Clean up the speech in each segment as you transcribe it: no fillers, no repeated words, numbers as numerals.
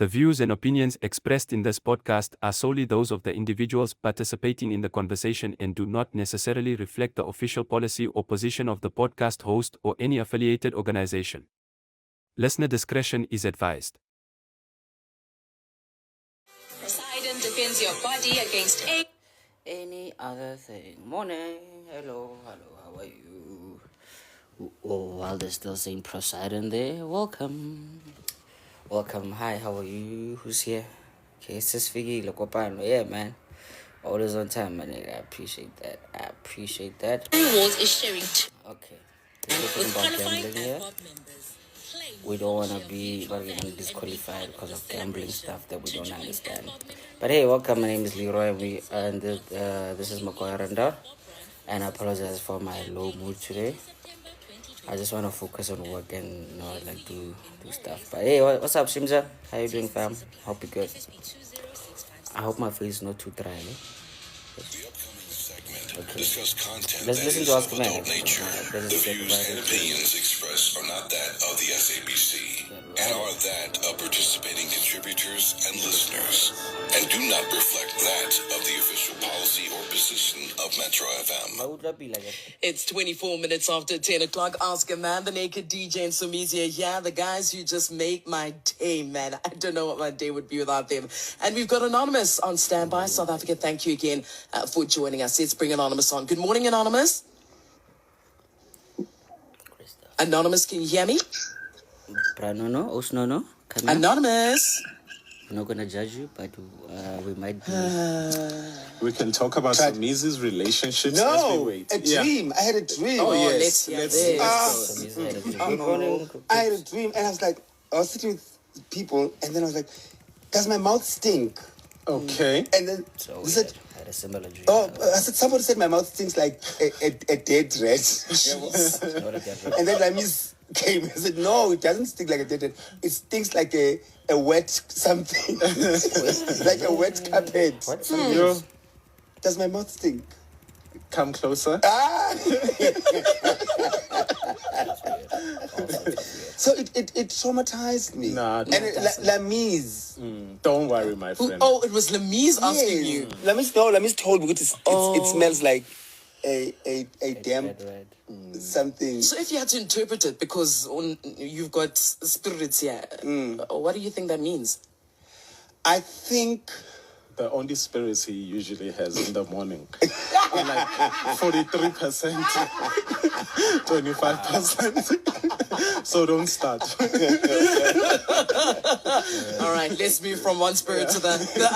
The views and opinions expressed in this podcast are solely those of the individuals participating in the conversation and do not necessarily reflect the official policy or position of the podcast host or any affiliated organization. Listener discretion is advised. Poseidon defends your body against any other thing. Morning. Hello, how are you? Oh, while they're still saying Poseidon there, welcome. Hi, how are you? Who's here? Okay, it's just Figgy, yeah, man. Always on time, man. I appreciate that. Rewards is sharing Okay. We're talking about gambling here. We don't want to be disqualified because of gambling stuff that we don't understand. But hey, welcome. My name is Leroy, and this is Makoya Randa. And I apologize for my low mood today. I just want to focus on work and do stuff. But hey, what's up, Shimza? How you doing, fam? Hope you're good. I hope my face is not too dry. Okay. Let's listen to AskAMan. The views and opinions expressed are not that of the SABC and are that of participating contributors and listeners, and do not reflect that of the official policy or position of Metro FM. It's 24 minutes after 10 o'clock. AskAMan, the naked DJ and Sumizia here. The guys who just make my day, man. I don't know what my day would be without them. And we've got Anonymous on standby. South Africa, thank you again for joining us. Let's bring Anonymous on. Good morning, Anonymous. Anonymous, can you hear me? Anonymous. I'm not gonna judge you, but we might be. We can talk about Samizi's relationships as we wait. A dream. I had a dream. Oh, yes. Let's hear this. I had a dream, and I was sitting with people, and then I was like, does my mouth stink? Okay. And then So they said, I had a similar dream. somebody said my mouth stinks like a dead rat. And then Lamis came and said, no, it doesn't stink like a dead rat. It stinks like a wet something. Like a wet carpet. What? Does my mouth stink? Come closer. So it traumatized me. Nah, and Lamis. Don't worry, my friend. Oh, it was Lamise asking you. Lamis told me it smells like a damp Red. something. So if you had to interpret it, because you've got spirits here, what do you think that means? I think The only spirits he usually has in the morning are like 43%, 25%. So don't start. All right, let's move from one spirit to the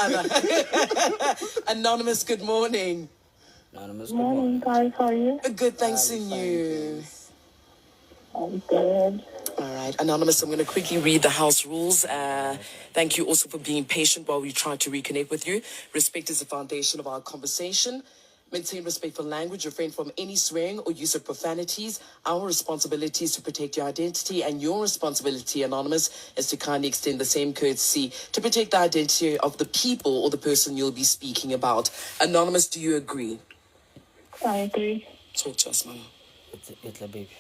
other. Anonymous, good morning. Anonymous, Good morning, guys. How are you? Good, thanks to you. I'm good. All right, Anonymous, I'm going to quickly read the house rules. Thank you also for being patient while we try to reconnect with you. Respect is the foundation of our conversation. Maintain respectful language. Refrain from any swearing or use of profanities. Our responsibility is to protect your identity, and your responsibility, Anonymous, is to kindly extend the same courtesy to protect the identity of the people or the person you'll be speaking about. Anonymous, do you agree? I agree. Talk to us, man. It's a baby.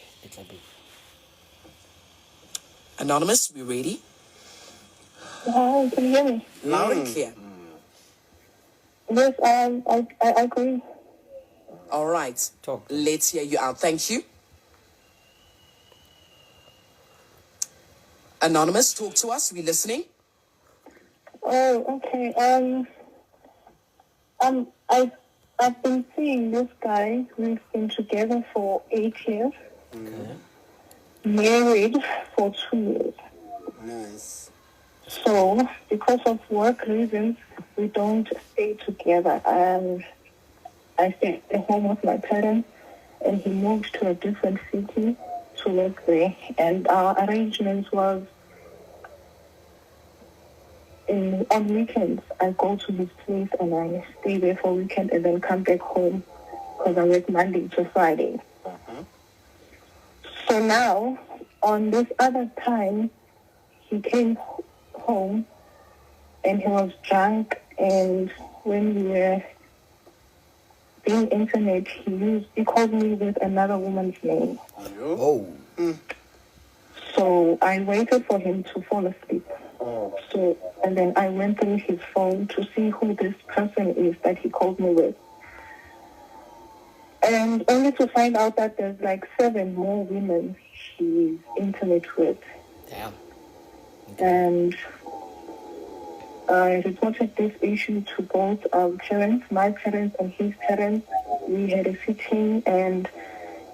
Anonymous, we ready? Hi, can you hear me? Loud and clear. Yes, I agree. All right. Talk. Let's hear you out. Thank you. Anonymous, talk to us. We're listening. Oh, okay. I've been seeing this guy. We've been together for 8 years. Okay. Married for 2 years. nice. So, because of work reasons, we don't stay together. I stay at home with my parents, and he moved to a different city to work there. And our arrangement was, on weekends, I go to his place and I stay there for a weekend and then come back home because I work Monday to Friday. So now, on this other time, he came home and he was drunk, and when we were being intimate, he called me with another woman's name. Oh. So I waited for him to fall asleep. So, and then I went through his phone to see who this person is that he called me with. And only to find out that there's like 7 more women he's intimate with. Damn. And I reported this issue to both our parents, my parents and his parents. We had a sitting, and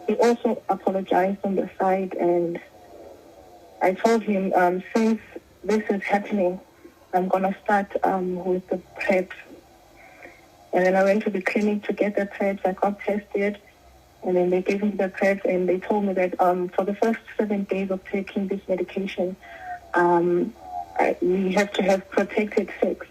he also apologized on the side. And I told him, since this is happening, I'm going to start with the PrEP. And then I went to the clinic to get the PrEP. I got tested, and then they gave me the PrEP, and they told me that for the first 7 days of taking this medication, we have to have protected sex.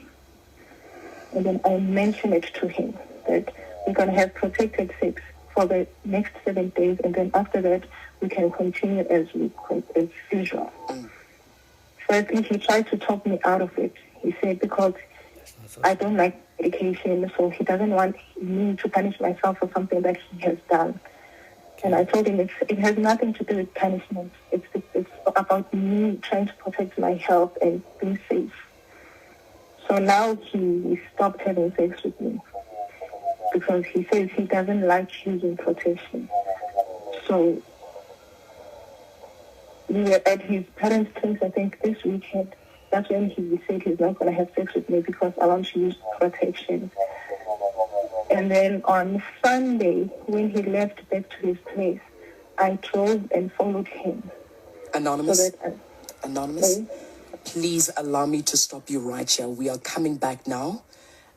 And then I mentioned it to him that we're going to have protected sex for the next 7 days, and then after that we can continue as usual. Firstly, he tried to talk me out of it. He said because I don't like medication, so he doesn't want me to punish myself for something that he has done. And I told him it has nothing to do with punishment. It's about me trying to protect my health and being safe. So now he stopped having sex with me because he says he doesn't like using protection. So we were at his parents' place, I think, this weekend. That's when he said he's not going to have sex with me because I want to use protection. And then on Sunday, when he left back to his place, I drove and followed him. Anonymous, Sorry? please allow me to stop you right here. We are coming back now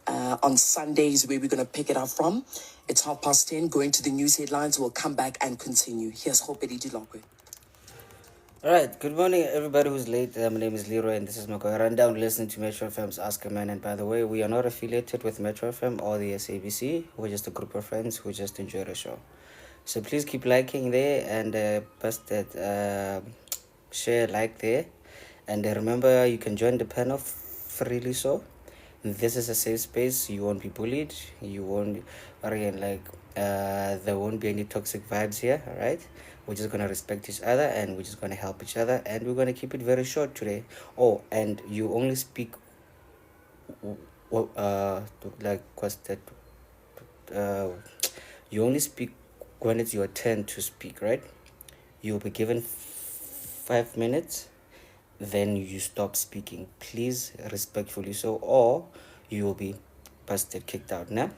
on Sundays where we're going to pick it up from. It's 10:30, going to the news headlines. We'll come back and continue. Here's Hope Dilokwe. Alright, good morning everybody who's late. My name is Leroy and this is my rundown listening to Metro FM's Ask a Man. And by the way, we are not affiliated with Metro FM or the SABC. We're just a group of friends who just enjoy the show. So please keep liking there and post that share, like there. And remember, you can join the panel freely. So this is a safe space. You won't be bullied. You won't, there won't be any toxic vibes here. All right. We're just going to respect each other and we're just going to help each other. And we're going to keep it very short today. Oh, and you only speak, you only speak when it's your turn to speak, right? You'll be given 5 minutes, then you stop speaking. Please, respectfully so, or you will be busted, kicked out. Now,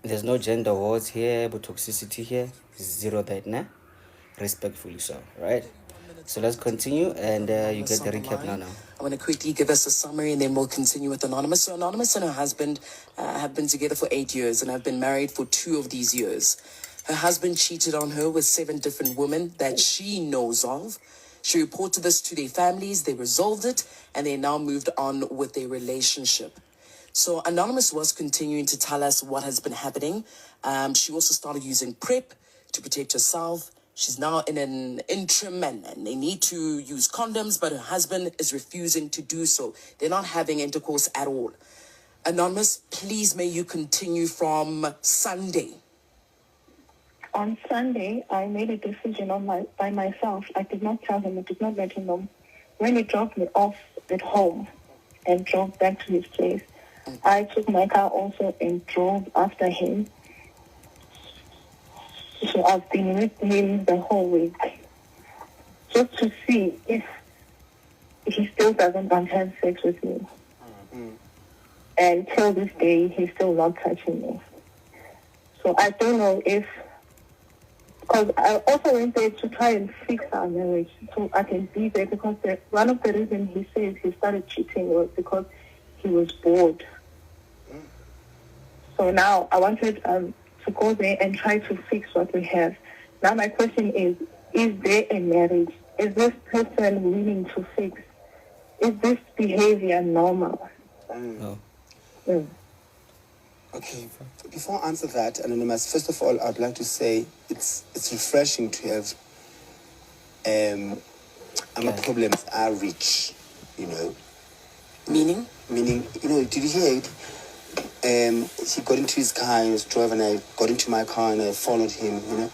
there's no gender wars here, but toxicity here. Zero that, nah? Respectfully so, right? So let's continue and you get the recap now. I want to quickly give us a summary and then we'll continue with Anonymous. So Anonymous and her husband have been together for 8 years and have been married for 2 of these years. Her husband cheated on her with 7 different women that she knows of. She reported this to their families, they resolved it, and they now moved on with their relationship. So Anonymous was continuing to tell us what has been happening. She also started using PrEP to protect herself. She's now in an interim and they need to use condoms, but her husband is refusing to do so. They're not having intercourse at all. Anonymous, please may you continue from Sunday. On Sunday, I made a decision by myself. I did not tell him. I did not let him know. When he dropped me off at home and drove back to his place, I took my car also and drove after him. So I've been with him the whole week, just to see if he still doesn't want to have sex with me. And till this day, he's still not touching me. So I don't know if, because I also went there to try and fix our marriage so I can be there, because one of the reasons he says he started cheating was because he was bored. So now I wanted to go there and try to fix what we have. Now my question is there a marriage? Is this person willing to fix? Is this behavior normal? No. Okay, before I answer that, Anonymous, first of all, I'd like to say it's refreshing to have our problems are rich, you know. Meaning, you know, did you hear it? He got into his car and he was driving, and I got into my car and I followed him, you know.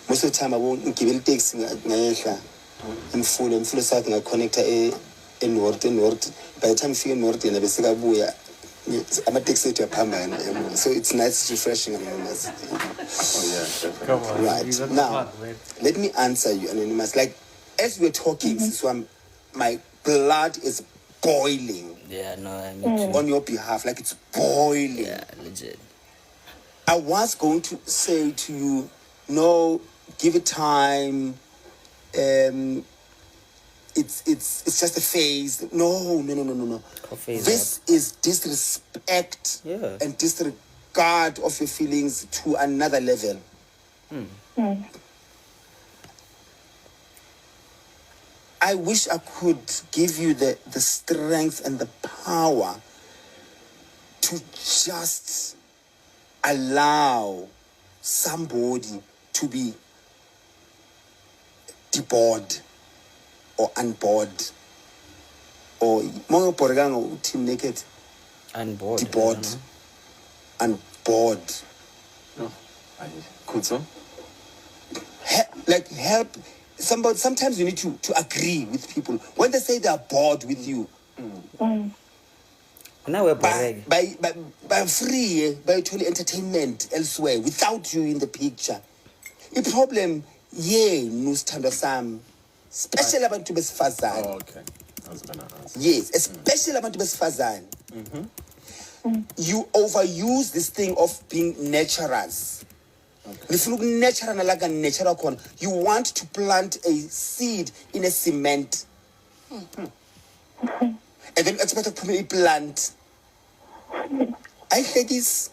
Most of the time I won't give a taxi, I'm full something, I connect in North. By the time you feel North, in a I'm a taxi to a permanent. So it's nice, refreshing, anonymous. Come on. Right. Now, let me answer you, anonymous. Like, as we're talking, so my blood is boiling. Yeah, no, I mean, On your behalf, like it's boiling. yeah, legit. I was going to say to you, no, give it time. It's just a phase. No. This is disrespect and disregard of your feelings to another level. I wish I could give you the strength and the power to just allow somebody to be debored or unbored or team naked Unbored. debored unbored. No, I could so. Like help somebody. Sometimes you need to agree with people when they say they are bored with you. Now we're bored. By free, by total entertainment elsewhere without you in the picture. The problem, nusithando sam, especially abantu besifazane. Oh, okay. I was gonna ask. Yes, especially abantu besifazane. You overuse this thing of being naturals. Okay. You want to plant a seed in a cement. And then you expect to put a plant. I think this.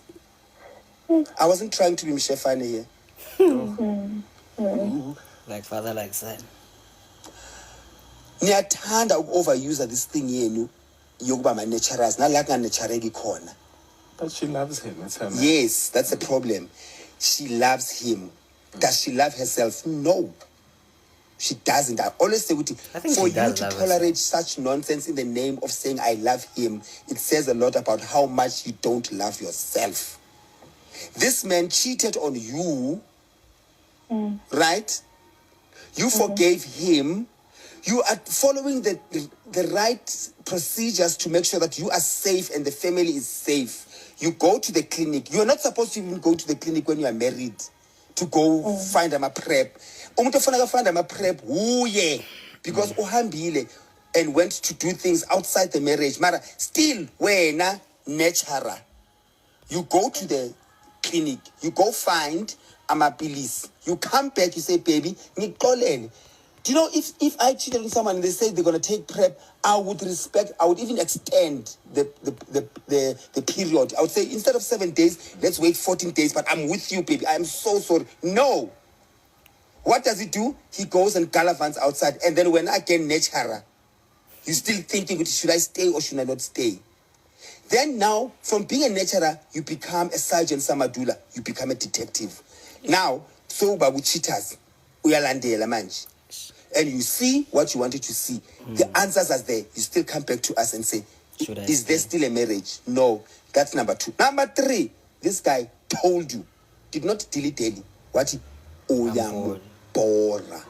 I wasn't trying to be Mshefane here. Like father, like son. Niyathanda overuse this thing yenu yokuba ma naturals nalaka naturegi khona. But she loves him. It's her man. Yes, that's the problem. She loves him. Does she love herself? No. She doesn't. I always say, for you to tolerate such nonsense in the name of saying I love him, it says a lot about how much you don't love yourself. This man cheated on you, right? You forgave him. You are following the right procedures to make sure that you are safe and the family is safe. You go to the clinic. You are not supposed to even go to the clinic when you are married to go find a prep. Umuntu ofuna find a prep uye because uhambile and went to do things outside the marriage. Mara still wena natural. You go to the clinic. You go find amapilisi. You come back. You say, baby, ngiqolele. Do you know, if I cheated on someone and they say they're going to take prep, I would even extend the period. I would say instead of 7 days, let's wait 14 days, but I'm with you, baby. I'm so sorry. No. What does he do? He goes and gallavants outside. And then when I get natural, you're still thinking, should I stay or should I not stay? Then now, from being a natural, you become a Sergeant Samadula. You become a detective. Now, so with cheaters, uyalandela manje. And you see what you wanted to see. The answers are there. You still come back to us and say, is there still a marriage? No. That's number 2. Number 3, this guy told you, did not dilly-dally. What he? Uyamu bora.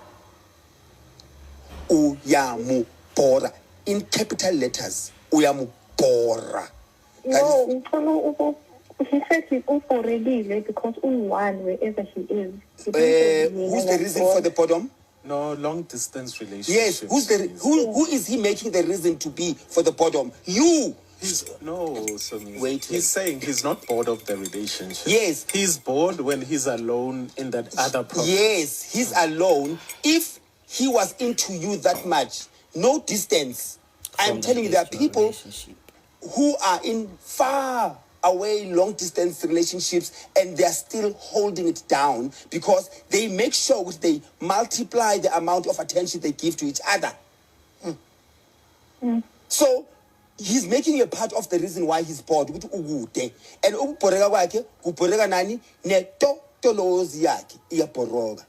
Uyamu bora. In capital letters, Uyamu bora. No, he said he's already because one wherever he is. Who's the reason for the podom? No, long distance relationship. Yes, who is he making the reason to be for the bottom? You. He's saying he's not bored of the relationship. Yes. He's bored when he's alone in that other problem. Yes, he's alone. If he was into you that much, no distance. I'm telling you, there are people who are in far away long distance relationships and they're still holding it down because they make sure they multiply the amount of attention they give to each other. So he's making you a part of the reason why he's bored. And ukuboreka kwakhe kuboreka nani netotolozi yakhe iyabhoroka.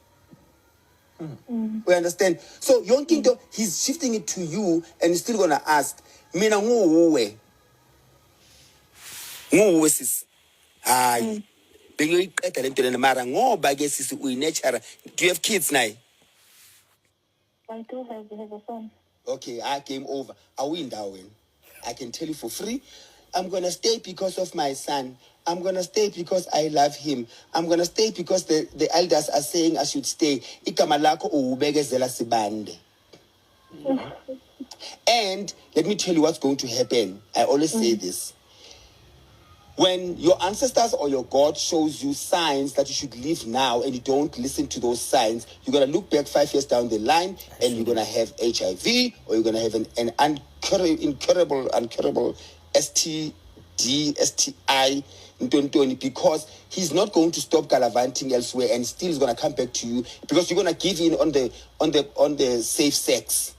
We understand? So yonke into he's shifting it to you and he's still gonna ask mina nguwe sis. Hayi. Bengiyiqeda le nto mara ngoba ke sisi uyinatural. Do you have kids now? I do have a son. okay, I came over. Are we in Darwin? I can tell you for free. I'm going to stay because of my son. I'm going to stay because I love him. I'm going to stay because the elders are saying I should stay. Igama lakho ubekezela sibande. And let me tell you what's going to happen. I always say this. When your ancestors or your God shows you signs that you should leave now and you don't listen to those signs, you're going to look back 5 years down the line and you're going to have HIV or you're going to have an incurable STD, STI, because he's not going to stop gallivanting elsewhere and still is going to come back to you because you're going to give in on the safe sex.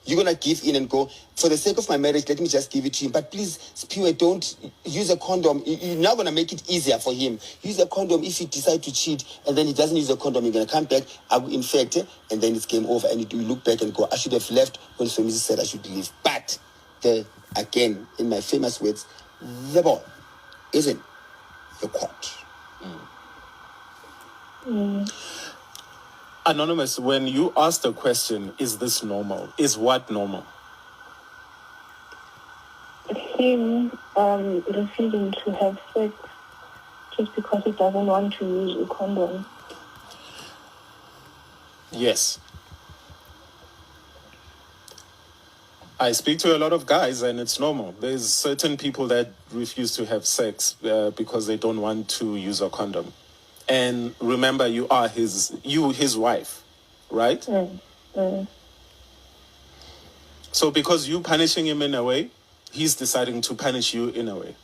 You're going to give in and go, for the sake of my marriage, let me just give it to him. But please, Spewer, don't use a condom. You're not going to make it easier for him. Use a condom if he decides to cheat, and then he doesn't use a condom. You're going to come back, I will infect, and then it's game over. And you look back and go, I should have left when Swamisi said I should leave. But, again, in my famous words, the ball is in the court. Anonymous, when you asked the question, is this normal? Is what normal? Him refusing to have sex just because he doesn't want to use a condom. Yes. I speak to a lot of guys and it's normal. There's certain people that refuse to have sex because they don't want to use a condom. And remember, you are his wife, right? So because you punishing him in a way, he's deciding to punish you in a way.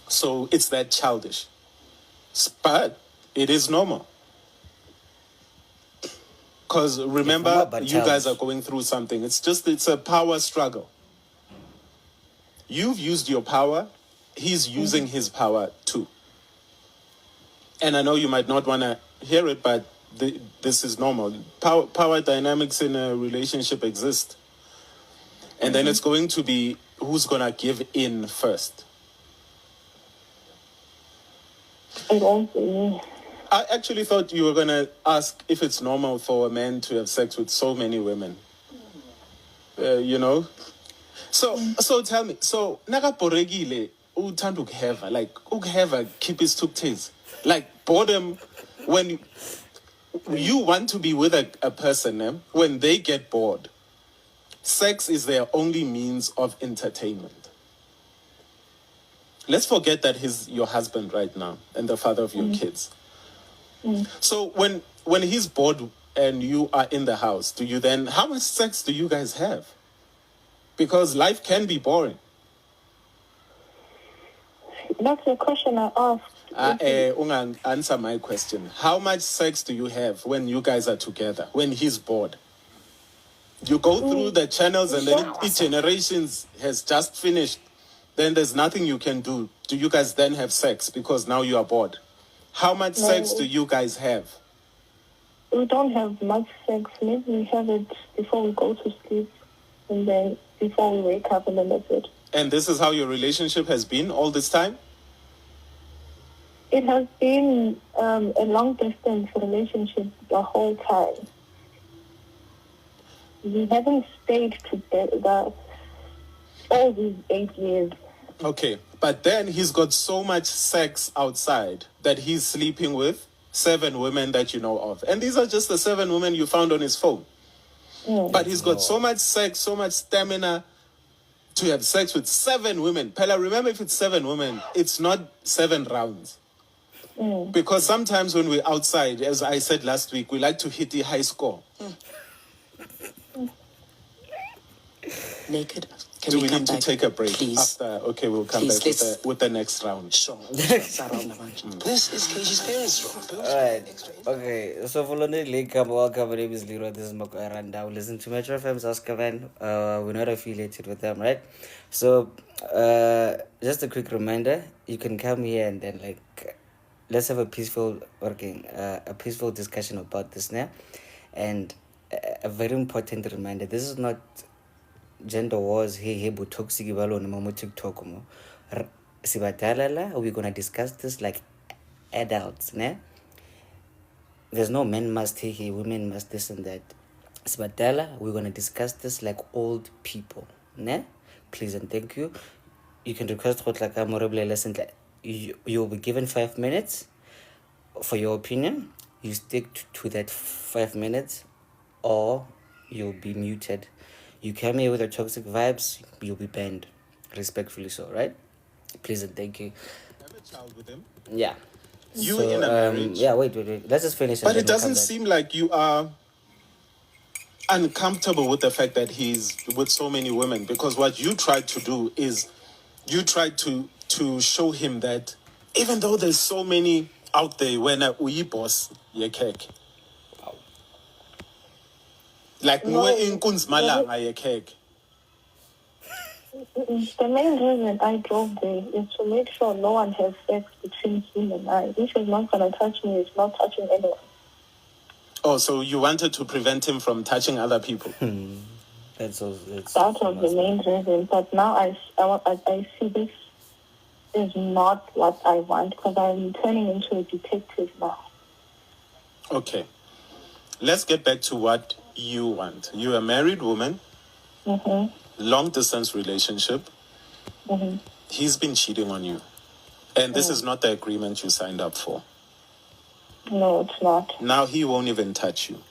So it's that childish. But it is normal. Because remember, you guys are going through something. It's a power struggle. You've used your power. He's using his power too. And I know you might not want to hear it, but this is normal. Power dynamics in a relationship exist. And then it's going to be who's going to give in first. I actually thought you were going to ask if it's normal for a man to have sex with so many women. So tell me, so nakaborekile uthanda ukuheva, like ukuheva keep his tuk-tis. Like boredom, when you want to be with a person, when they get bored, sex is their only means of entertainment. Let's forget that he's your husband right now and the father of your kids. So when he's bored and you are in the house, how much sex do you guys have? Because life can be boring. That's the question I asked. Answer my question. How much sex do you have when you guys are together, when he's bored? You go through the channels and then each generation has just finished. Then there's nothing you can do. Do you guys then have sex because now you are bored? How much sex do you guys have? We don't have much sex. Maybe we have it before we go to sleep and then before we wake up and then that's it. And this is how your relationship has been all this time? It has been a long-distance relationship the whole time. We haven't stayed together all these 8 years. Okay, but then he's got so much sex outside that he's sleeping with 7 women that you know of. And these are just the 7 women you found on his phone. But he's got so much sex, so much stamina to have sex with 7 women. Pella, remember, if it's 7 women, it's not 7 rounds. Because sometimes when we're outside, as I said last week, we like to hit the high score. Naked. Do we need to take a break? Please. After, okay, we'll come back with the next round. Sure. This is KG's parents' room. Alright. Okay. So for London, welcome. My name is Leroy. This is Mako Aranda. Listen to Metro FM's AskAMan. We're not affiliated with them, right? So just a quick reminder, you can come here and then let's have a peaceful discussion about this now. And a very important reminder, this is not gender wars toxic TikTok. We're gonna discuss this like adults, ne? There's no men must women must this and that. Sibadala, we're going to discuss this like old people. Ne? Please and thank you. You can request lesson. You'll be given 5 minutes for your opinion. You stick to that 5 minutes or you'll be muted. You come here with your toxic vibes, you'll be banned. Respectfully so, right? Please and thank you. Have a child with him. Yeah. You in a marriage. Yeah, wait. Let's just finish. But it doesn't seem like you are uncomfortable with the fact that he's with so many women, because what you tried to do is you tried to show him that even though there's so many out there, when we boss ye cake. Like more in Kunzmalanga ye cake. The main reason I drove there is to make sure no one has sex between him and I. If he's not going to touch me, he's not touching anyone. Oh, so you wanted to prevent him from touching other people? That was the main reason. But now I see this is not what I want, because I'm turning into a detective now. Okay. Let's get back to what you want. You're a married woman. Mm-hmm. Long-distance relationship. Mm-hmm. He's been cheating on you. And this is not the agreement you signed up for. No, it's not. Now he won't even touch you.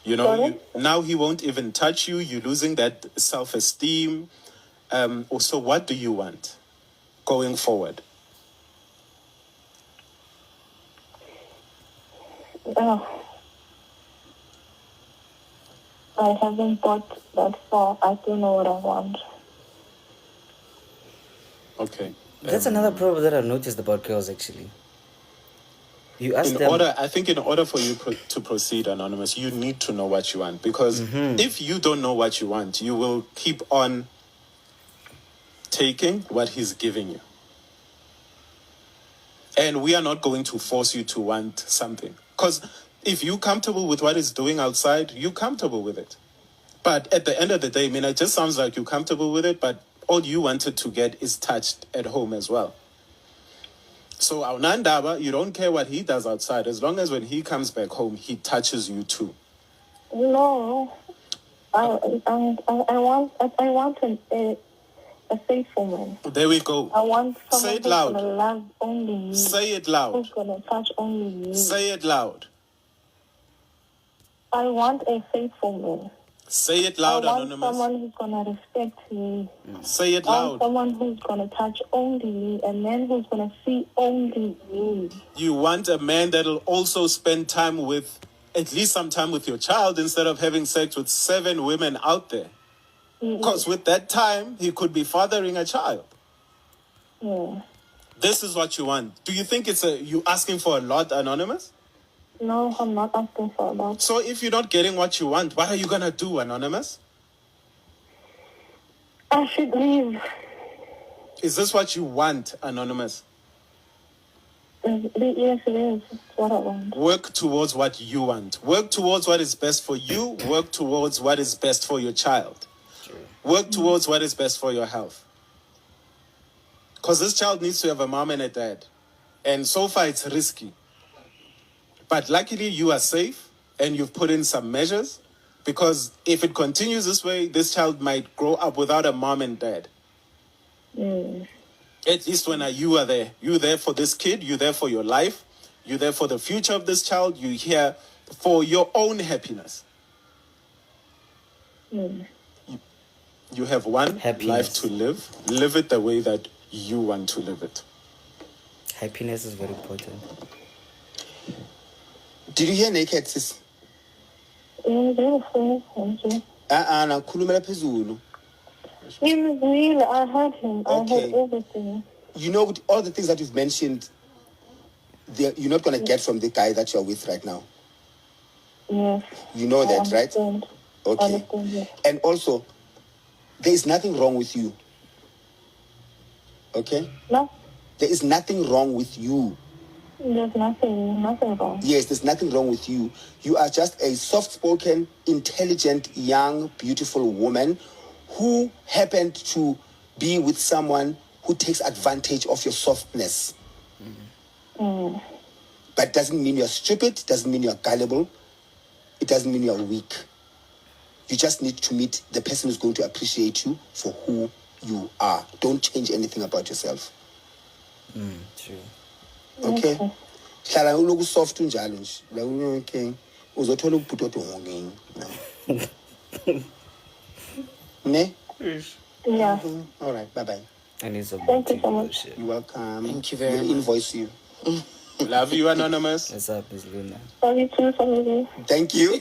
You know, now he won't even touch you. You're losing that self-esteem. So what do you want going forward? I haven't thought that far. I don't know what I want. Okay. That's another problem that I've noticed about girls, actually. You ask them... I think in order for you to proceed, Anonymous, you need to know what you want. Because if you don't know what you want, you will keep on taking what he's giving you. And we are not going to force you to want something. Because if you're comfortable with what he's doing outside, you're comfortable with it. But at the end of the day, I mean, it just sounds like you're comfortable with it, but all you wanted to get is touched at home as well. So, Nandaba, you don't care what he does outside, as long as when he comes back home, he touches you too. No. I want a faithful man. There we go. I want someone Say it who's loud. going to love only me. Say it loud. Who's going to touch only me. Say it loud. I want a faithful man. Say it loud, I want Anonymous. someone who's going to respect me. Say it I want loud. someone who's going to touch only me. A man who's going to see only me. You want a man that'll also spend time with, at least some time with your child, instead of having sex with 7 women out there. Because with that time, he could be fathering a child. Yeah. This is what you want. Do you think you asking for a lot, Anonymous? No, I'm not asking for a lot. So if you're not getting what you want, what are you going to do, Anonymous? I should leave. Is this what you want, Anonymous? Yes, it is. It's what I want. Work towards what you want. Work towards what is best for you. Work towards what is best for your child. Work towards what is best for your health. Because this child needs to have a mom and a dad. And so far it's risky. But luckily you are safe and you've put in some measures. Because if it continues this way, this child might grow up without a mom and dad. At least when you are there. You're there for this kid. You're there for your life. You're there for the future of this child. You're here for your own happiness. You have one life to live. Live it the way that you want to live it. Happiness is very important. Did you hear Naked, sis? Nakhulumela phezulu. He was real. I heard him. Okay. I heard everything. You know, with all the things that you've mentioned, you're not going to get from the guy that you're with right now. Yes. You know that, right? Okay. I understand, yes. And also, there is nothing wrong with you. Okay? No, There is nothing wrong with you. there's nothing wrong. Yes, there's nothing wrong with you. You are just a soft-spoken, intelligent, young, beautiful woman who happened to be with someone who takes advantage of your softness. But doesn't mean you're stupid, doesn't mean you're gullible. it doesn't mean you're weak. You just need to meet the person who's going to appreciate you for who you are. Don't change anything about yourself. True. Okay? Hlala uloku soft njalo nje. Okay. Uzothola ukubhutodo ngongeni. Ne? Yeah. All right, bye-bye. I need some Thank you so much. You're welcome. Thank you very We'll much. invoice you. Love you, Anonymous. What's up, Miss Luna? Sorry too, sorry. Thank you.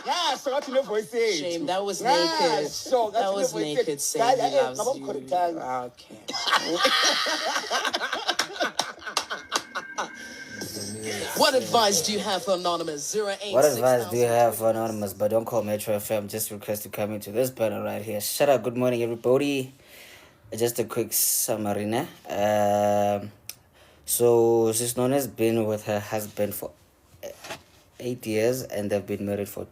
Yeah, so what you voice say? Shame, that was Yeah, naked. so That that's was the voice naked say. saying he Guys, loves come on, you. Korean. Okay. What advice do you have for Anonymous? 08 What advice do you have for Anonymous? But don't call Metro FM. Just request to come into this panel right here. Shut up. Good morning, everybody. Just a quick summary. So Sis Nona's been with her husband for 8 years, and they've been married for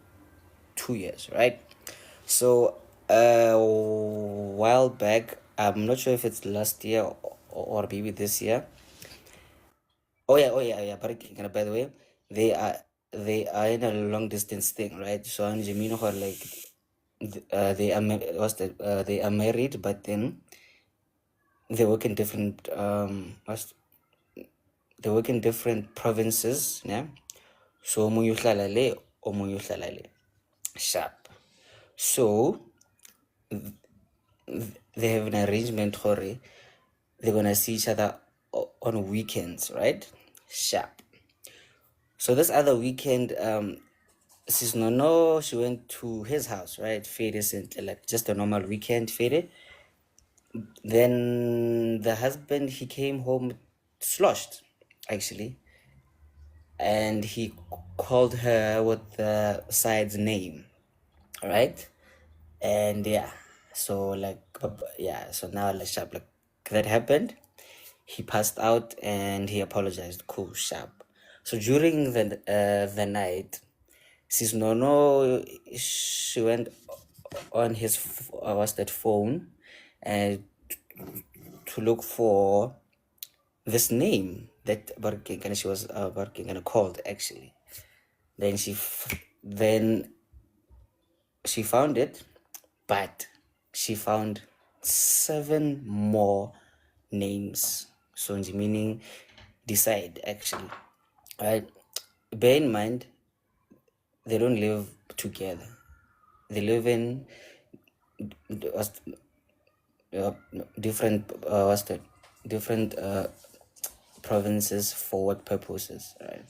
2 years, right? So a while back, I'm not sure if it's last year or maybe this year. Oh yeah. But by the way, they are in a long distance thing, right? So and Jimino are like they are they are married, but then they work in different they work in different provinces, yeah. So omunye uhlala le, omunye uhlala le. Sharp. So they have an arrangement for they're gonna see each other on weekends, right? Sharp. So this other weekend, Sis Nono, she went to his house, right? Fede simply, like just a normal weekend, Fede. Then the husband, he came home sloshed, actually. And he called her with the side's name, right? And yeah, so like, yeah, so now let's sharp, like that happened. He passed out and he apologized. Cool, sharp. So during the night, Sis Nono, she went on his phone and to look for this name that she was called actually. Then she found it, but she found 7 more names. So meaning decide actually, right? Bear in mind, they don't live together. They live in different different provinces for what purposes, right?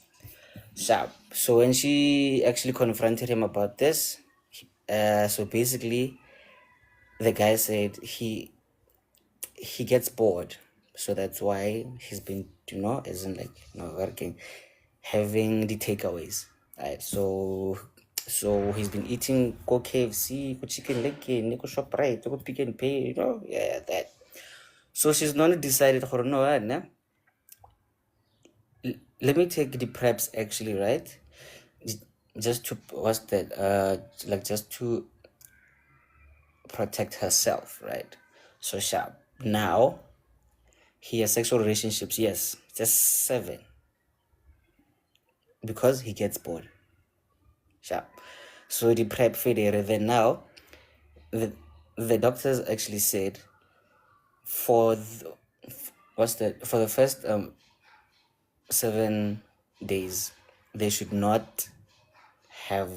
Sharp. So when she actually confronted him about this, so basically the guy said he gets bored, so that's why he's been isn't like working, having the takeaways, right? So he's been eating go KFC, go chicken leg, go ShopRite, go Pick and Pay, that. So she's not decided, no, let me take the preps actually, right? Just to just to protect herself, right? So sharp. Now he has sexual relationships, yes, just 7, because he gets bored. Sharp. So the prep failure. Then now the doctors actually said for the first 7 days they should not have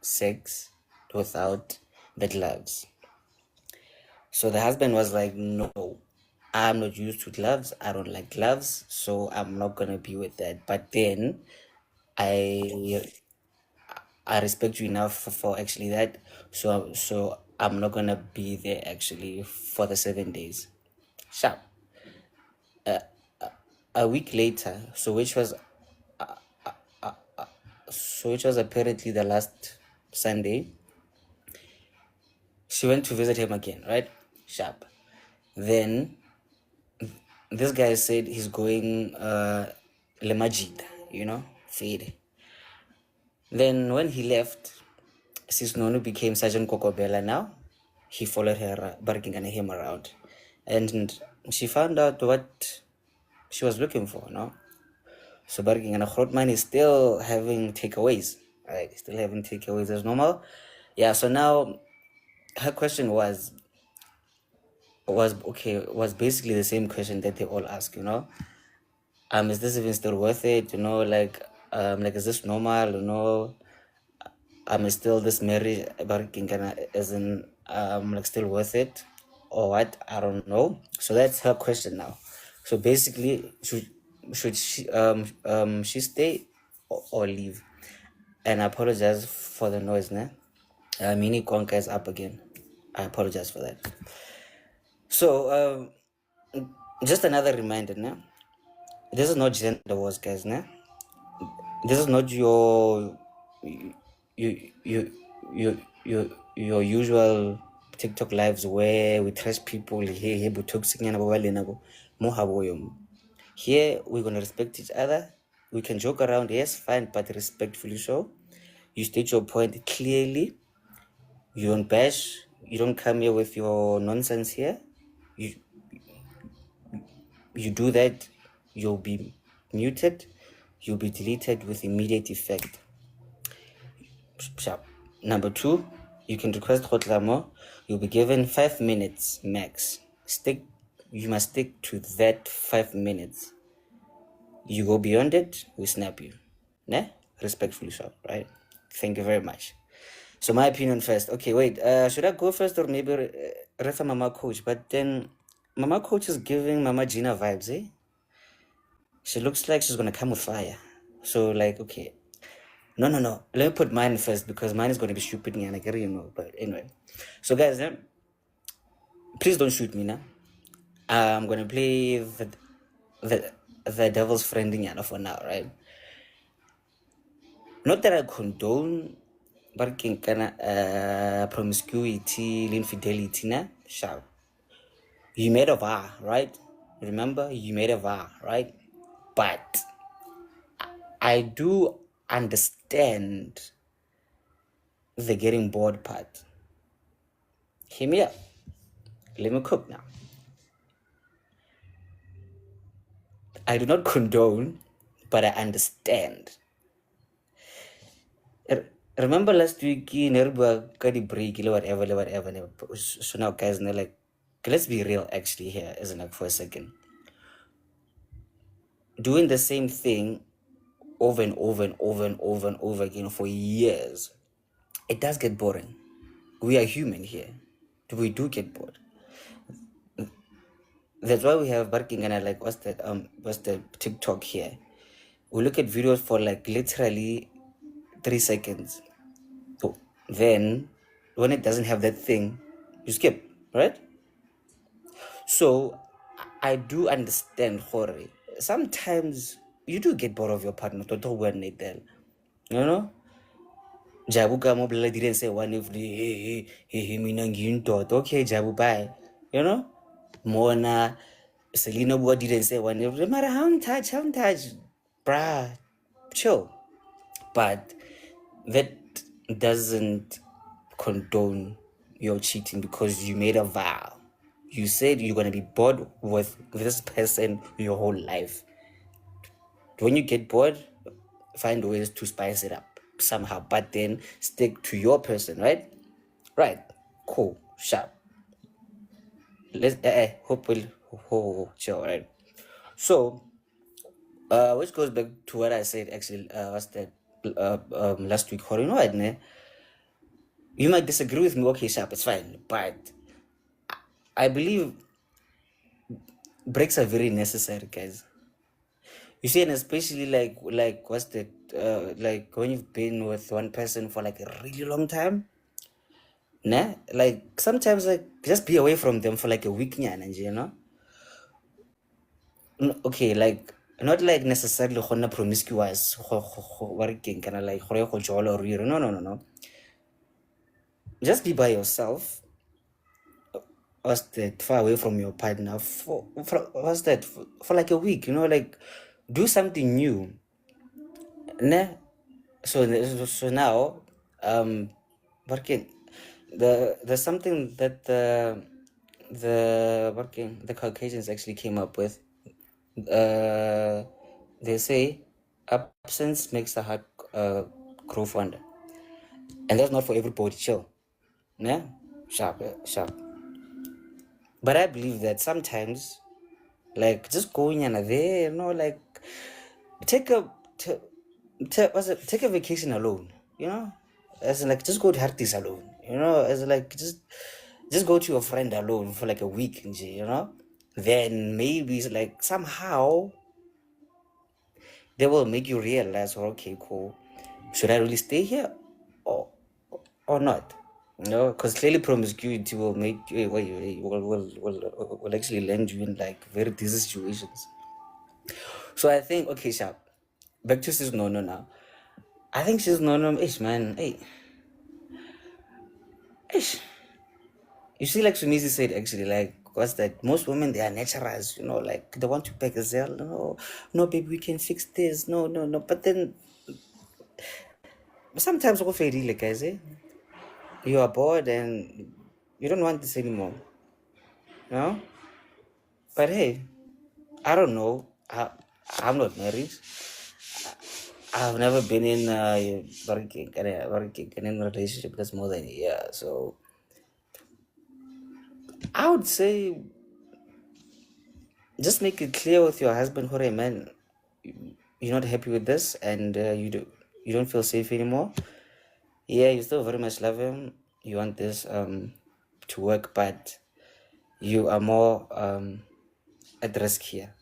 sex without the gloves. So the husband was like, no, I'm not used to gloves, I don't like gloves, so I'm not gonna be with that. But then I respect you enough for actually that, so I'm not gonna be there actually for the 7 days. Sharp. A week later, which was apparently the last Sunday, she went to visit him again, right? Sharp. Then this guy said he's going Lemajid, Fade. Then when he left, Sis Nonu became Sergeant Kokobela now. He followed her, barking at him around. And she found out what she was looking for, no? So barking and Grootman is still having takeaways, Like, still having takeaways as normal. Yeah, so now her question was basically the same question that they all ask, you know. Is this even still worth it? You know, like is this normal? You know, is still this marriage isn't like still worth it or what? I don't know. So that's her question now. So basically, should she stay or leave? And I apologize for the noise, ne? Mini Conca is up again. I apologize for that. So just another reminder, ne? This is not gender wars, guys, ne? This is not your usual TikTok lives where we trash people here here we're gonna respect each other. We can joke around, yes, fine, but respectfully so. You state your point clearly. You don't bash. You don't come here with your nonsense here. You do that, you'll be muted. You'll be deleted with immediate effect. Sharp. Number 2, you can request Hotlamo. You'll be given 5 minutes max. You must stick to that 5 minutes. You go beyond it, we snap you. Ne? Respectfully so, right? Thank you very much. So my opinion first. Okay, wait. Should I go first or maybe refer Mama Coach? But then Mama Coach is giving Mama Gina vibes, eh? She looks like she's gonna come with fire. So like, okay. No. Let me put mine first because mine is gonna be stupid and I get you know. But anyway. So guys, please don't shoot me now. I'm gonna play the devil's friend in for now, right? Not that I condone barking promiscuity, infidelity, na sharp. You made a vow, right? Remember, you made a vow, right? But I do understand the getting bored part. Hear me up. Let me cook now. I do not condone, but I understand. Remember last week, break, whatever. So now, guys, like, let's be real actually here, isn't it, for a second? Doing the same thing over and over again for years, it does get boring. We are human here. We do get bored. That's why we have barking and I like what's the TikTok here. We look at videos for like literally 3 seconds. So then when it doesn't have that thing, you skip, right? So I do understand Jorge. Sometimes you do get bored of your partner, you know? Jabu kamo bla didn't say one if the okay, Jabu bye. You know? Mona Selena Boy didn't say one if no matter how touch, bruh, chill. But that doesn't condone your cheating because you made a vow. You said you're gonna be bored with this person your whole life. When you get bored, find ways to spice it up somehow, but then stick to your person, right? Right. Cool. Sharp. Let's hopefully chill, right? So which goes back to what I said actually was that last week, you know what, ne? You might disagree with me, okay, Sharp, it's fine, but I believe breaks are very necessary, guys. You see, and especially like what's that? Like when you've been with one person for like a really long time, nah. Like sometimes like just be away from them for like a week, you know. Okay, like not like necessarily promiscuous, working kind of like or no. Just be by yourself. What's that? Far away from your partner for what's that? For like a week, you know, like do something new. Nah. So now, working there's something that the Caucasians actually came up with. They say absence makes the heart co-founder. And that's not for everybody, chill. Yeah? Sharp, sharp. But I believe that sometimes, like, just going and there, like, take a vacation alone, as in, like, just go to Hartis alone, as in, like, just go to your friend alone for like a week, then maybe it's like somehow they will make you realize, okay, cool, should I really stay here or not? Because clearly promiscuity will make you will actually land you in like very dizzy situations. So I think, okay, sharp. Back to Sis Nono now. I think Sis Nono, ish, man, hey, ish. You see, like Sumisi said, actually, like, what's that? Most women, they are naturals, like, they want to beg a zell. No, baby, we can fix this. No. But then, sometimes, like, guys, you are bored and you don't want this anymore. But hey, I don't know. I'm not married. I've never been in a relationship that's more than a year. So I would say just make it clear with your husband, Hore, man, you're not happy with this and you don't feel safe anymore. Yeah, you still very much love him. You want this to work, but you are more at risk here,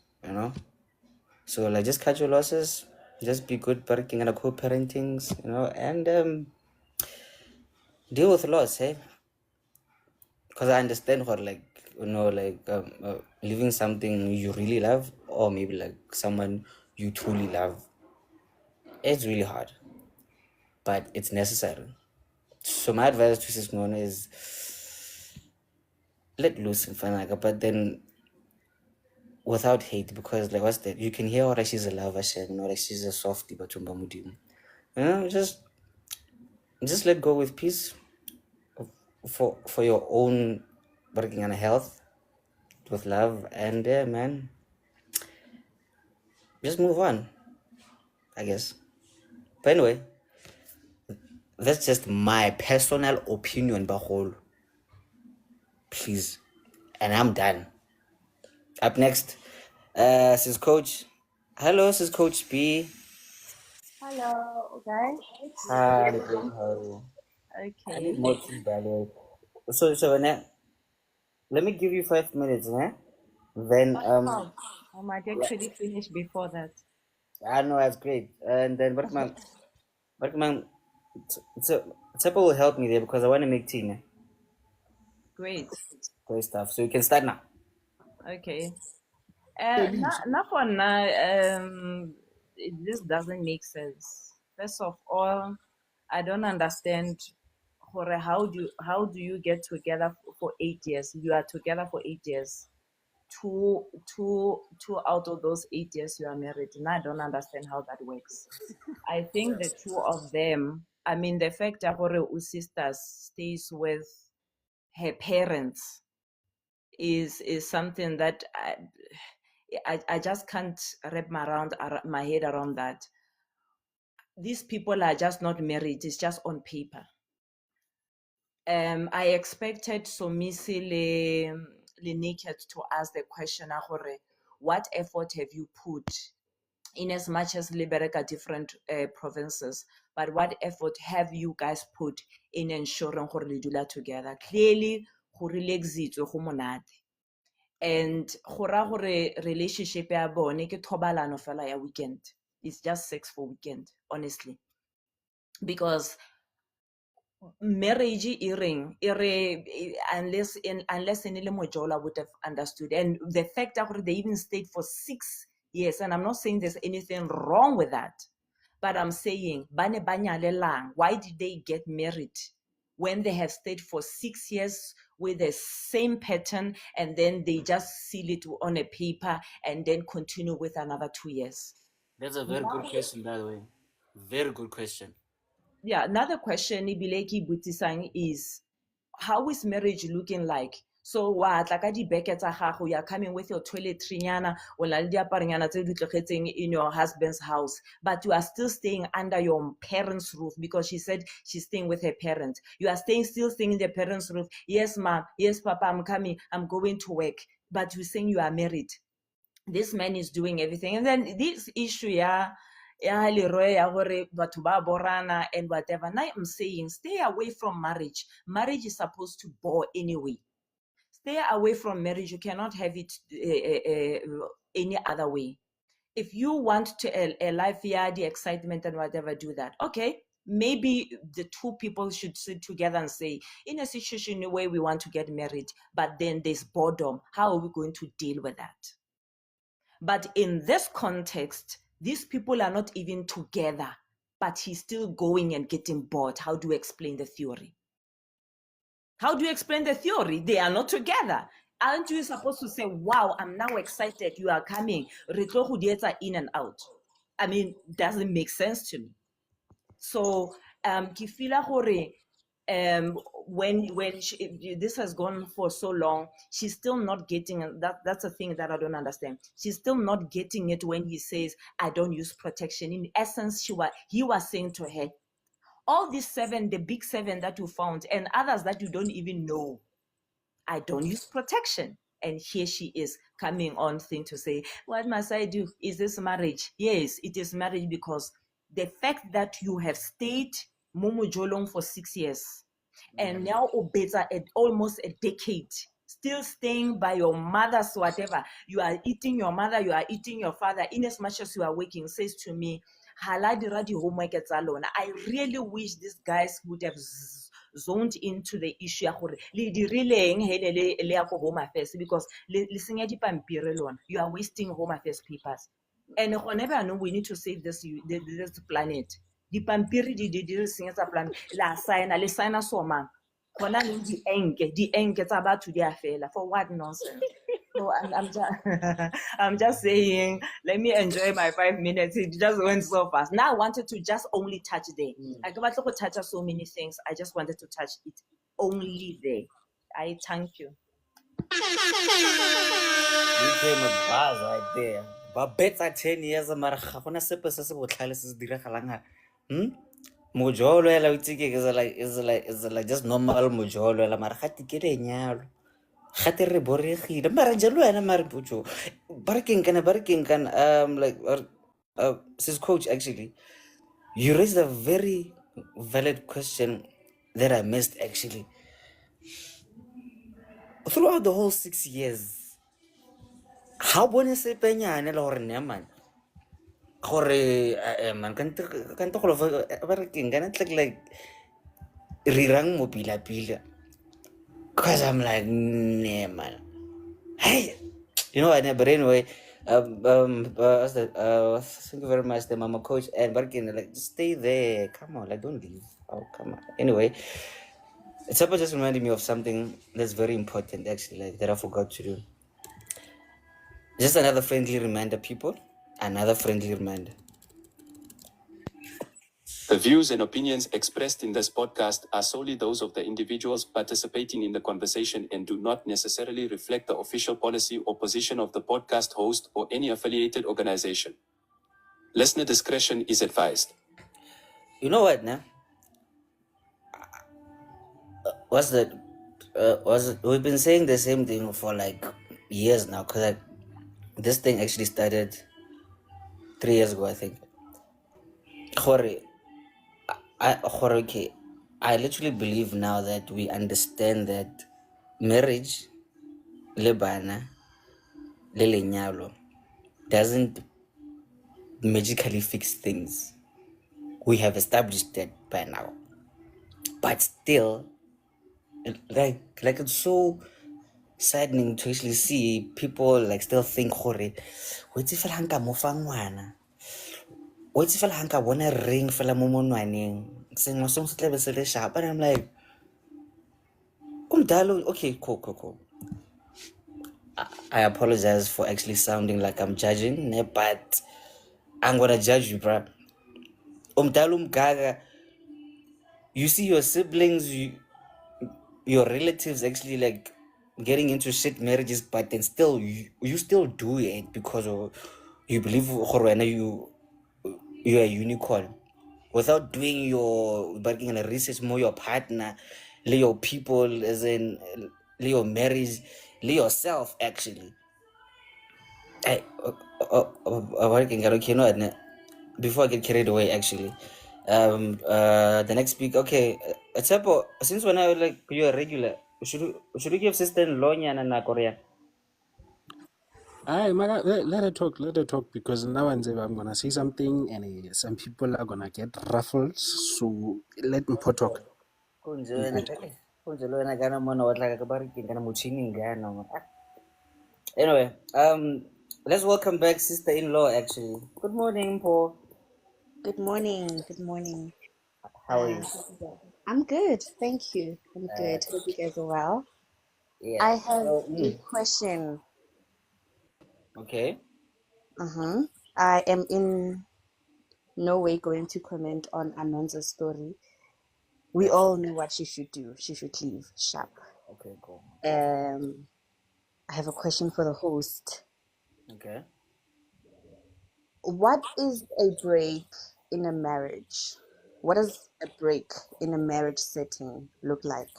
So like just cut your losses, just be good parenting and co-parentings, and deal with loss, hey? Because I understand what leaving something you really love or maybe like someone you truly love, it's really hard, but it's necessary. So my advice to Sis Mona is let loose and find but then without hate, because like what's that? You can hear her, she's a lover, like she's a softie, but just let go with peace for your own working on health, with love, and man, just move on, I guess. But anyway, that's just my personal opinion, Bahol. Please. And I'm done. Up next, Sis Coach. Hello, Sis Coach B. Hello, guys. Hi, how are you? I need Okay. more tea, by the way. So now, let me give you 5 minutes, Then, I might actually finish before that. I know that's great. And then, Barkman, Tepa will help me there because I want to make tea, ne? Great. Great stuff. So you can start now. Okay. Not for now. This doesn't make sense. First of all, I don't understand. How do you get together for 8 years? You are together for 8 years. Two out of those 8 years you are married, and I don't understand how that works. I think the two of them, I mean, the fact that her sister stays with her parents is something that I just can't wrap my head around that. These people are just not married, it's just on paper. I expected Somisi le Naked to ask the question, what effort have you put in as much as Liberec different provinces, but what effort have you guys put in ensuring gore le dula together? Clearly, gore le exit go monate. And gore relationship ya bone ke thobalano fela ya weekend. It's just sex for weekend, honestly. Because marriage unless Enile Mojola would have understood. And the fact that they even stayed for 6 years, and I'm not saying there's anything wrong with that, but I'm saying, why did they get married when they have stayed for 6 years with the same pattern, and then they just seal it on a paper and then continue with another 2 years? That's a very good question, by the way. Very good question. Yeah, another question Ibileki Butisang is, how is marriage looking like? So wa tla ka dibeke tsa gago, you are coming with your toiletry nyana, o na le diaparenyana tse di tlogetseng in your husband's house, but you are still staying under your parents' roof because she said she's staying with her parents. You are still staying in the parents' roof. Yes, mom. Yes, papa, I'm coming. I'm going to work. But you're saying you are married. This man is doing everything. And then this issue, ya Leroy, ya gore batho ba borana and whatever. Now I'm saying, stay away from marriage. Marriage is supposed to bore anyway. Stay away from marriage. You cannot have it any other way. If you want to a life, yeah, the excitement and whatever, do that. Okay, maybe the two people should sit together and say, in a situation where we want to get married, but then there's boredom, how are we going to deal with that? But in this context, these people are not even together, but he's still going and getting bored. How do you explain the theory? How do you explain the theory? They are not together. Aren't you supposed to say, wow, I'm now excited, you are coming. Retlo go dietsa in and out. I mean, doesn't make sense to me. So, ke feela gore when this has gone for so long, she's still not getting that's a thing that I don't understand. She's still not getting it when he says, I don't use protection. In essence, he was saying to her, all these 7, the big 7 that you found, and others that you don't even know, I don't use protection. And here she is coming on thing to say, what must I do? Is this marriage? Yes, it is marriage, because the fact that you have stayed Momo Jolong for 6 years and now Obeta at almost a decade, still staying by your mother's whatever, you are eating your mother, you are eating your father, in as much as you are working, says to me, homework alone. I really wish these guys would have zoned into the issue home affairs, because you are wasting home affairs papers. And whenever I know we need to save this planet, the pampiri di planet la signa soma gona le di enke tsa batho di a fela. For what nonsense? So I'm just saying, let me enjoy my 5 minutes. It just went so fast. Now I wanted to just only touch there. I got to touch so many things. I just wanted to touch it only there. I thank you. You came a buzz right there. But better 10 years, mara ga gona sepe se se botlhale se se diragalang ha. Mojolo ela is like just normal mojolo ela mara ga tikele nyalo. Gate re boregile mara jalo ena mara pucho. Barking kana like sis coach, actually you raised a very valid question that I missed actually. Throughout the whole 6 years, how bone sepenyane le gore ne man gore man kan to go barking kana like rirang mo pila cause I'm like nee man. Hey, you know what? But anyway, thank you very much, the mama coach and barking like just stay there. Come on, like don't leave. Oh come on. Anyway, it's just reminded me of something that's very important actually, like that I forgot to do. Just another friendly reminder, people. Another friendly reminder. The views and opinions expressed in this podcast are solely those of the individuals participating in the conversation and do not necessarily reflect the official policy or position of the podcast host or any affiliated organization. Listener discretion is advised. You know what, now? What's that? We've been saying the same thing for like years now, because this thing actually started 3 years ago, I think. I literally believe now that we understand that marriage, le bana, le lenyalo, doesn't magically fix things. We have established that by now. But still, like it's so saddening to actually see people like still think gore wait if hanka mo fa ngwana, wait if hanka bona ring fela mo monwaneng sengwe se se tlebe se le sharp. And I'm like okay, cool. I apologize for actually sounding like I'm judging, but I'm gonna judge you, bruh. Gaga, you see your siblings, your relatives actually like getting into shit marriages, but then still you still do it because of you believe you're a unicorn without doing your working and research more your partner, lay your people, as in lay your marriage, lay yourself actually. I working okay, no, before I get carried away actually. The next speaker, okay, Tsepo, since when I like you're a regular, should we give sister in law na Korea? Aye, let her talk. Let her talk because now and then I'm gonna say something and some people are gonna get ruffled. So let me talk. Anyway, let's welcome back sister-in-law actually. Good morning, Paul. Good morning. Good morning. How are you? I'm good. Thank you. I'm good. Hope you guys are well. Yeah. I have a question. Okay. I am in no way going to comment on Anonza's story. We all knew what she should do. She should leave sharp. Okay, cool. I have a question for the host. Okay. What is a break in a marriage? What does a break in a marriage setting look like?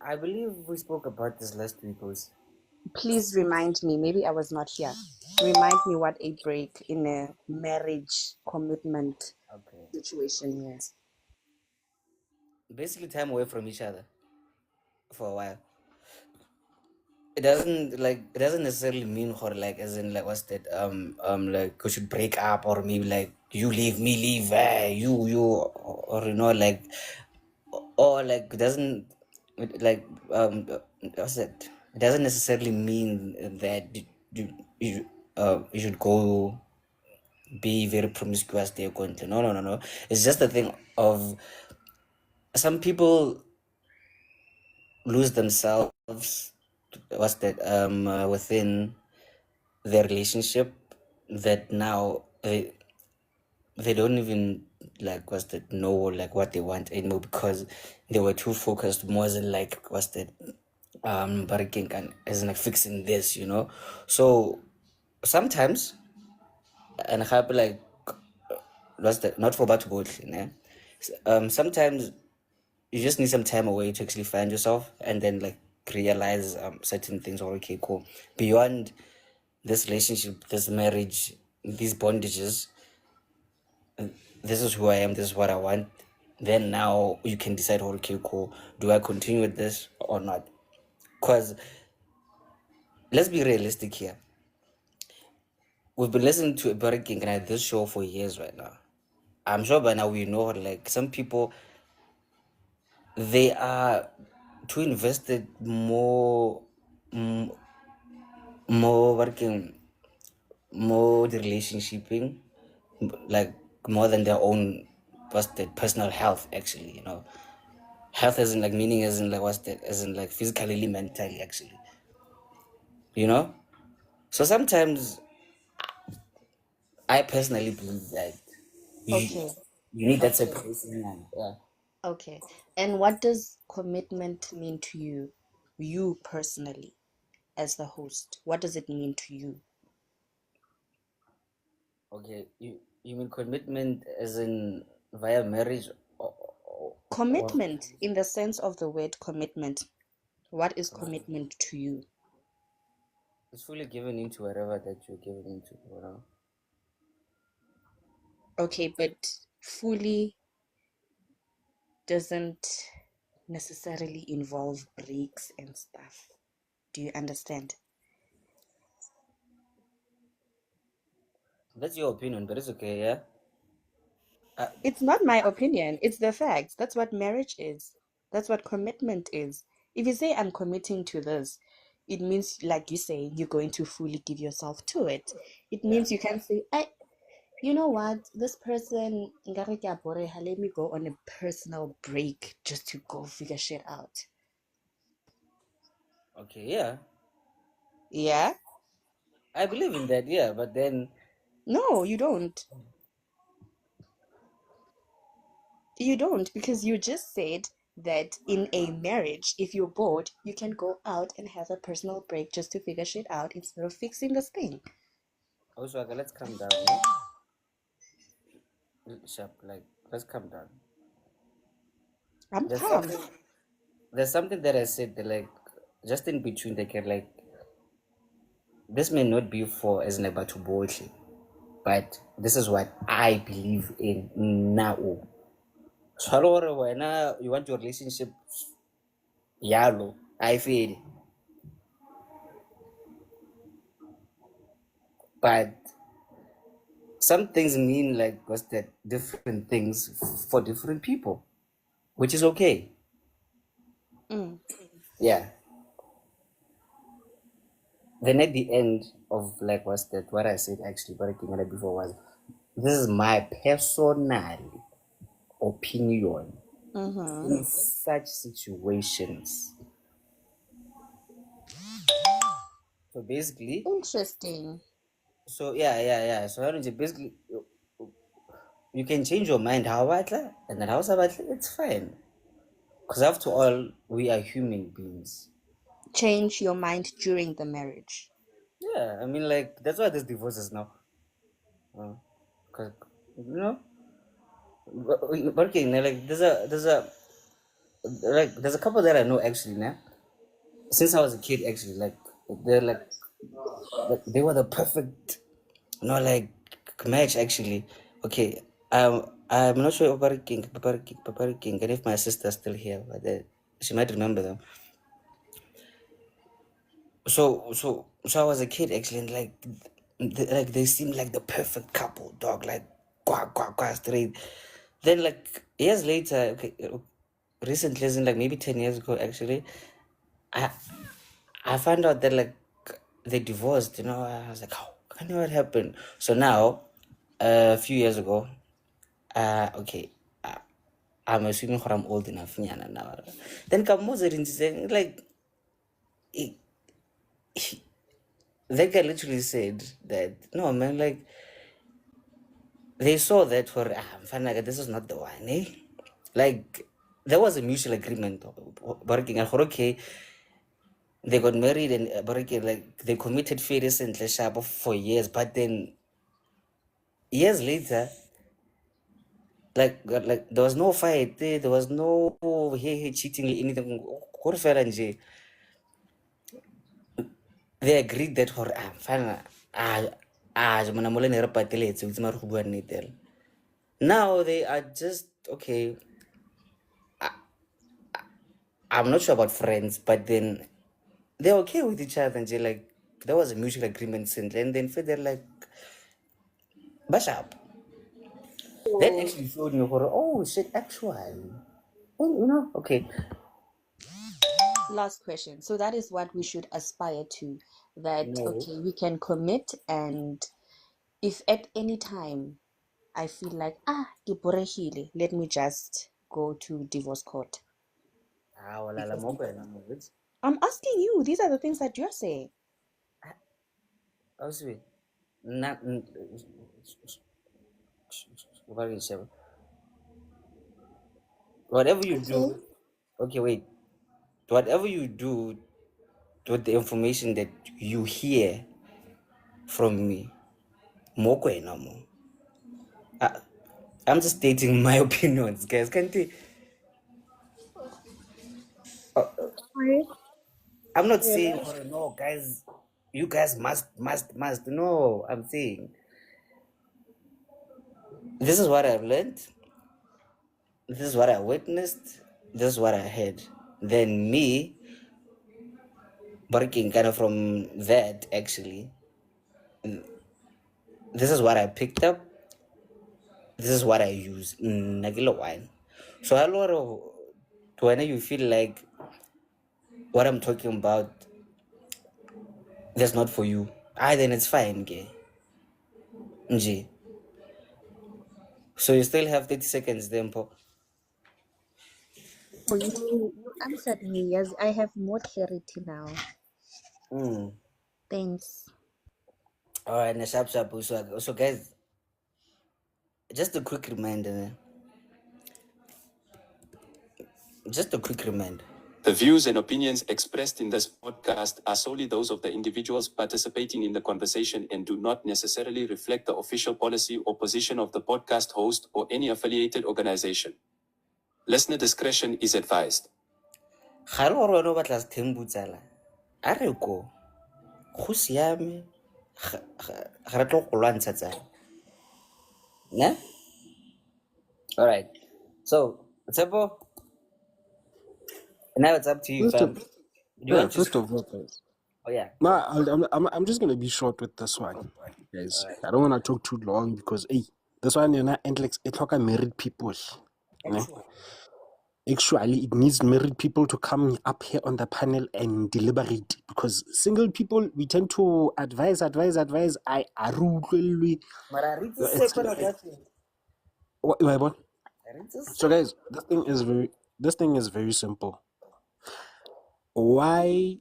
I believe we spoke about this last week also. Please remind me, maybe I was not here. Remind me what a break in a marriage commitment situation is. Basically time away from each other for a while. It doesn't necessarily mean or like as in like what's that like we should break up or maybe like you leave me leave you or you know like or like it doesn't like what's that, it doesn't necessarily mean that you should go be very promiscuous there currently. No, it's just a thing of some people lose themselves what's that within their relationship that now they don't even like what's that know like what they want anymore because they were too focused more than like what's that barking and as in like fixing this, you know. So sometimes and happy like what's that not for bad to go sometimes you just need some time away to actually find yourself and then like realize certain things are okay cool beyond this relationship, this marriage, these bondages. This is who I am, this is what I want. Then now you can decide, okay, cool, do I continue with this or not? Because let's be realistic here. We've been listening to Barry King and this show for years right now. I'm sure by now we know like some people they are too invested more working more the relationshiping like more than their own what's that personal health actually, you know. Health isn't like meaning isn't like what's that isn't like physically mentally actually, you know. So sometimes I personally believe that Okay. you need that separation and yeah. Okay. And what does commitment mean to you? You personally, as the host, what does it mean to you? Okay, you mean commitment as in via marriage or Commitment in the sense of the word commitment. What is commitment to you? it's fully given into whatever that you're given into, you know. Okay, but fully doesn't necessarily involve breaks and stuff. Do you understand? That's your opinion, but it's okay, yeah. It's not my opinion, it's the facts. That's what marriage is. That's what commitment is. If you say I'm committing to this, it means, like you say, you're going to fully give yourself to it. It means you can say, you know what, this person, nkare ke a boreha, let me go on a personal break just to go figure shit out. Okay, yeah. Yeah? I believe in that, yeah, but then No, you don't. You don't, because you just said that in a marriage, if you're bored, you can go out and have a personal break just to figure shit out instead of fixing this thing. Also, okay, let's calm down. Sharp, like, let's calm down. I'm There's calm. something that I said that, like, just in between, they can, like, this may not be for as never to boldly, but this is what I believe in now. So, when you want your relationship, yalo, I feel, but some things mean like what's that different things for different people, which is okay. Yeah. Then at the end of like what's that? What I said actually, what I came out before was, this is my personal opinion in such situations. So basically, Interesting. so yeah. So how do you basically you can change your mind how about and then how about it's fine. Because after all, we are human beings. Change your mind during the marriage. Yeah, I mean, like that's why there's divorces now. Because you know, working like there's a couple that I know actually now. Since I was a kid, actually, like they're like they were the perfect, like match actually. Okay, I'm not sure about Papa King, and if my sister's still here, but she might remember them. So I was a kid actually, and like they seemed like the perfect couple, dog. Like quack straight. Then like years later, okay, recently, as in like maybe 10 years ago, actually, I I found out that like they divorced. I was like, how? I know what happened. So now, a few years ago, okay, I'm assuming that I'm old enough, nyana now. Then Kamoza saying like. That guy literally said that no man, like they saw that for fine, like, this is not the one, eh? Like there was a mutual agreement, working and okay, they got married and like they committed fairly recently sharp for years, but then years later, like there was no fight, there was no hey cheating anything. They agreed that for fine, jomana mole ne re pateletse o itse mare go bua nnete fela. Now they are just okay. I'm not sure about friends, but then they're okay with each other, and they like there was a mutual agreement since, and then they're like, Bashap. That actually showed me for oh shit, actually. Well, okay. Last question. So that is what we should aspire to. That No. okay, we can commit, and if at any time I feel like ke borehile, let me just go to divorce court. I'm asking you. These are the things that you're saying. Whatever you do, okay, wait. Whatever you do with the information that you hear from me, mokwena mo. I'm just stating my opinions, guys. Can't you? I'm not saying, oh, no, guys, you guys must. No, I'm saying this is what I've learned. This is what I witnessed. This is what I heard. Then me, working kind of from that, actually, this is what I picked up. This is what I use. Nagilo wine. So a lot of when you feel like what I'm talking about, that's not for you. Then it's fine, okay. Nji. So you still have 30 seconds then, po. Oh, you answered me. Yes, I have more clarity now. Thanks. All right, na sharp. So guys, just a quick reminder. Just a quick reminder. The views and opinions expressed in this podcast are solely those of the individuals participating in the conversation and do not necessarily reflect the official policy or position of the podcast host or any affiliated organization. Listener discretion is advised. Ga re gore wena o batla Sethembu tsala. A re ko. Go siame. Ga re tlo go lwantsha tsala. Ne? All right. So, Tshepo, now it's up to you, fam. Do you want to... First of all, guys. Oh, yeah. Nah, I'm just gonna be short with this one, guys. Alright. I don't wanna talk too long because this one, you know, and like it like married people. Ne? Actually, it needs married people to come up here on the panel and deliberate because single people we tend to advise. I So guys, this thing is very simple. Why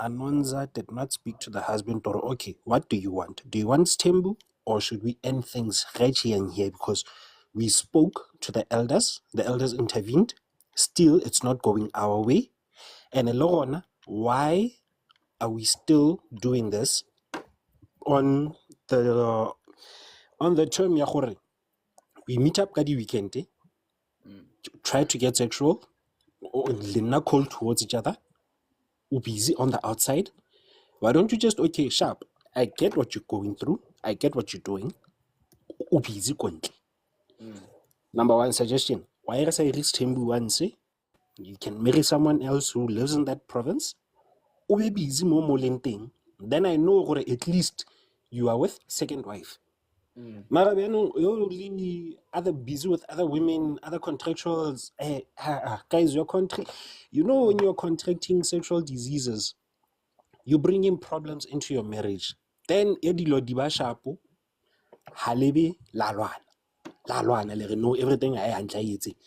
Anonza did not speak to the husband or okay, what do you want? Do you want Stembu or should we end things right here and here? Because we spoke to the elders intervened, still it's not going our way. And Elorona, why are we still doing this on the term ya gore we meet up kadi weekend, try to get sexual, or cold towards each other, or busy on the outside? Why don't you just, okay, sharp, I get what you're going through, I get what you're doing, or busy kontle. Number one suggestion, why I say reach Tembu once, you can marry someone else who lives in that province, or be busy more molenting. Then I know gore at least you are with second wife. Marabiano, you're other busy with other women, other contractuals. Guys, you know when you're contracting sexual diseases, you bring in problems into your marriage. Then edilo diba shapo, halebe lalwana, le know everything I anxiety.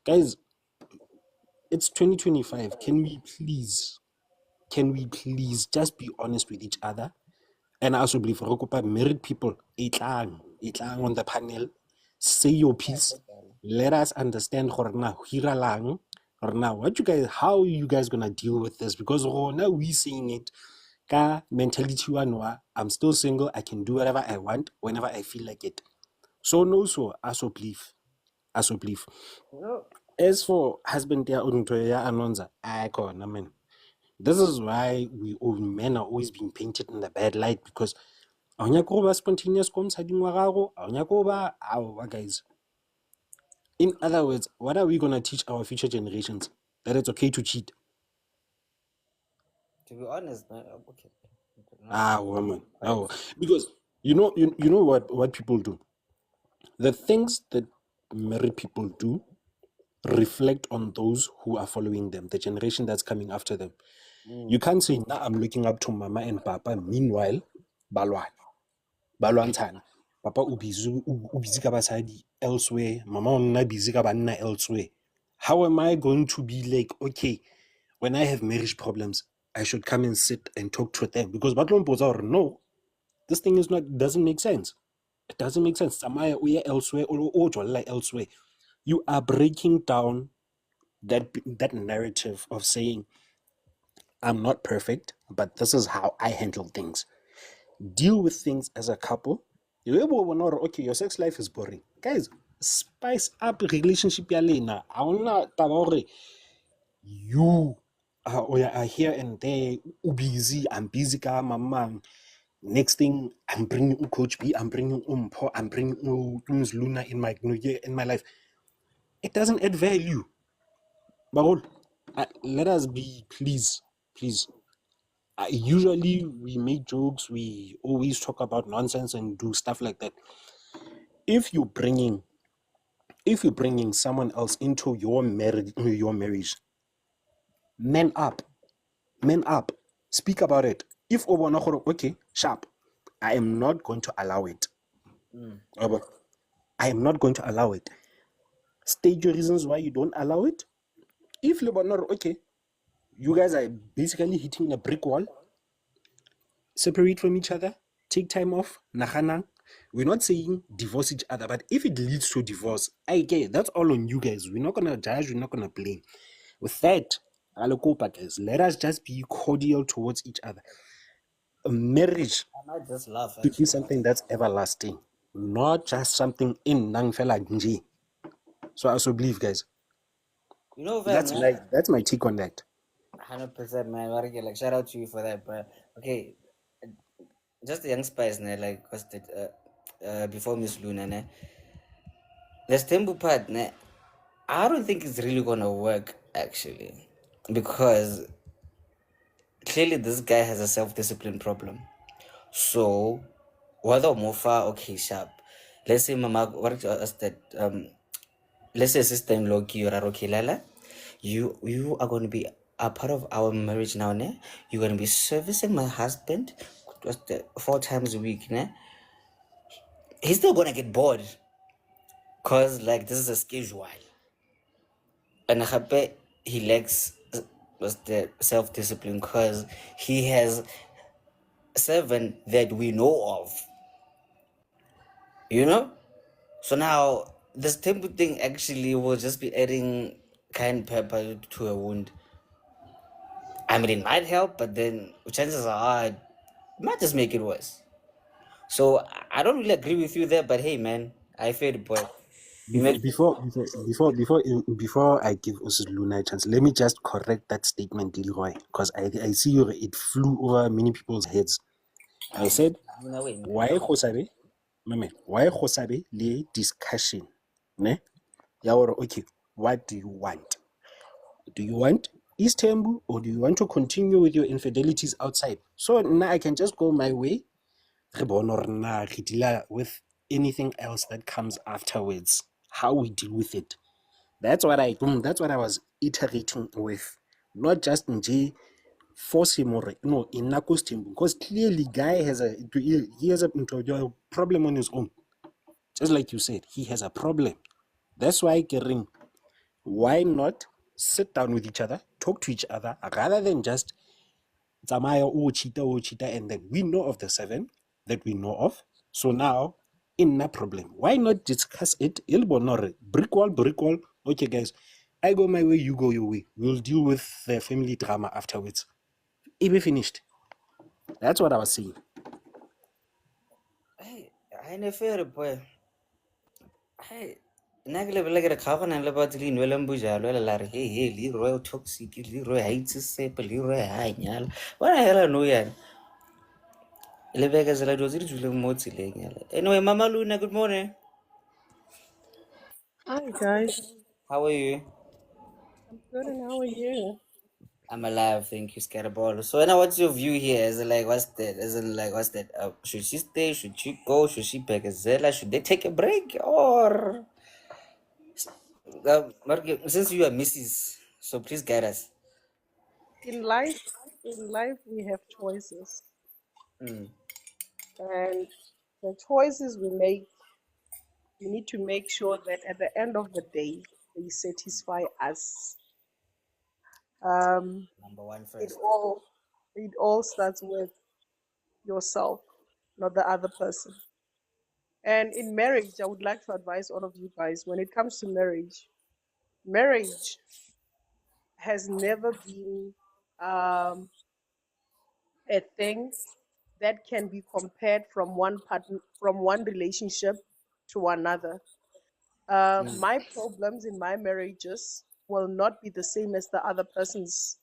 Guys, it's 2025. Can we please just be honest with each other? And I also believe for married people, itlang on the panel, say your piece. Let us understand how you guys gonna deal with this? Because now we seeing it. Mentality I'm still single, I can do whatever I want whenever I feel like it. So no, so I so believe. As for husband Anonza, man. This is why men are always being painted in the bad light because spontaneous guys. In other words, what are we gonna teach our future generations? That it's okay to cheat. To be honest, okay. Woman. Oh, because you know what people do. The things that married people do reflect on those who are following them, the generation that's coming after them. You can't say, nah, I'm looking up to Mama and Papa. Meanwhile, Balwantana. Papa ubizi ka basadi elsewhere. Mama onna busy ka banna elsewhere. How am I going to be like, okay, when I have marriage problems, I should come and sit and talk to them? Because no, this thing doesn't make sense. It doesn't make sense. Samaya uye elsewhere or elsewhere. You are breaking down that narrative of saying, I'm not perfect, but this is how I handle things. Deal with things as a couple. Okay, your sex life is boring. Guys, spice up relationship ya lena. You are here and there, busy. I'm busy ka mamang. Next thing, I'm bringing Coach B, I'm bringing Umpo, I'm bringing Luna in my life. It doesn't add value. But let us be, please. Usually we make jokes, we always talk about nonsense and do stuff like that. If you're bringing someone else into your marriage, man up, speak about it. If okay, sharp, I am not going to allow it. I am not going to allow it. State your reasons why you don't allow it. If okay, you guys are basically hitting a brick wall. Separate from each other, take time off, nahanang. We're not saying divorce each other, but if it leads to divorce, that's all on you guys. We're not gonna judge, we're not gonna blame. With that, Alakopa, guys, let us just be cordial towards each other. A marriage I might just laugh should be actually. something that's everlasting, not just something in Nangfela Nji. So I also believe, guys. You know, fam, That's my take on that. 100%, man. Like, shout out to you for that, bro. Okay, just the young spice, ne, like, what's that? Before Miss Luna, ne, the Stembu part, ne, I don't think it's really gonna work actually, because clearly this guy has a self-discipline problem. So, whether Mofa, okay, sharp. Let's say Mama, what is that? Let's say sister-in-law Kiora Rokilala, you are going to be a part of our marriage now, ne? You're going to be servicing my husband just 4 times a week, ne? He's still going to get bored, because like this is a schedule, and hape he lacks just the self-discipline, because he has 7 that we know of, you know. So now this temple thing actually will just be adding cayenne pepper to a wound. I mean, it might help, but then chances are it might just make it worse. So I don't really agree with you there, but hey, man, I feel the point. Before I give Usus Luna a chance, let me just correct that statement, Leroy, because I see it flew over many people's heads. I said, why Hosabe? Why Hosabe le discussion? Ne? Okay, what do you want? Do you want East Tembu, or do you want to continue with your infidelities outside? So now I can just go my way. With anything else that comes afterwards, how we deal with it. That's what I was iterating with. Not just Nj force him, or no, in Nakos team, because clearly guy has a problem on his own. Just like you said, he has a problem. That's why Kering, why not sit down with each other, talk to each other, rather than just Zamaya cheetah, and then we know of the 7 that we know of. So now, in no problem. Why not discuss it? Ilbonore, brick wall. Okay, guys, I go my way, you go your way. We'll deal with the family drama afterwards. It be finished. That's what I was saying. Hey, I never boy. Hey, Nagla like a cover and about Lin Willambuja, hey, Leroy toxic, Leroy hates his sape, Leroy high, what the hell I know yan? Levegas la dozi to Mozilla. Anyway, Mama Luna, good morning. Hi guys, How are you? I'm good and how are you? I'm alive, thank you, Scatterball. So now what's your view here? Is it like what's that? Is it like what's that? Should she stay? Should she go? Should she back a Zella? Should they take a break? Or since you are Mrs., so please guide us. In life, we have choices, Mm. and the choices we make, we need to make sure that at the end of the day, they satisfy us. Number one It first. all starts with yourself, not the other person. And in marriage, I would like to advise all of you guys, when it comes to marriage has never been um, a thing that can be compared from one relationship to another. My problems in my marriages will not be the same as the other person's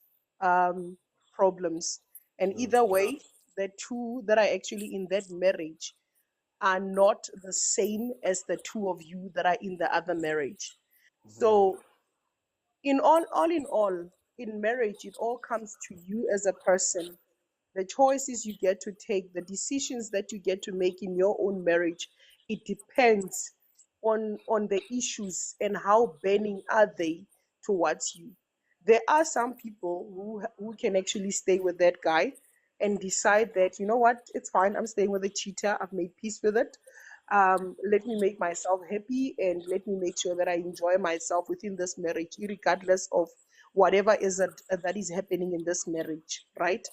problems, and either way, the two that are actually in that marriage are not the same as the two of you that are in the other marriage. So in all, in marriage, it all comes to you as a person, the choices you get to take, the decisions that you get to make in your own marriage. It depends on the issues and how burning are they towards you. There are some people who can actually stay with that guy and decide that, you know what, it's fine, I'm staying with a cheater, I've made peace with it. Let me make myself happy and let me make sure that I enjoy myself within this marriage, regardless of whatever that is happening in this marriage, right?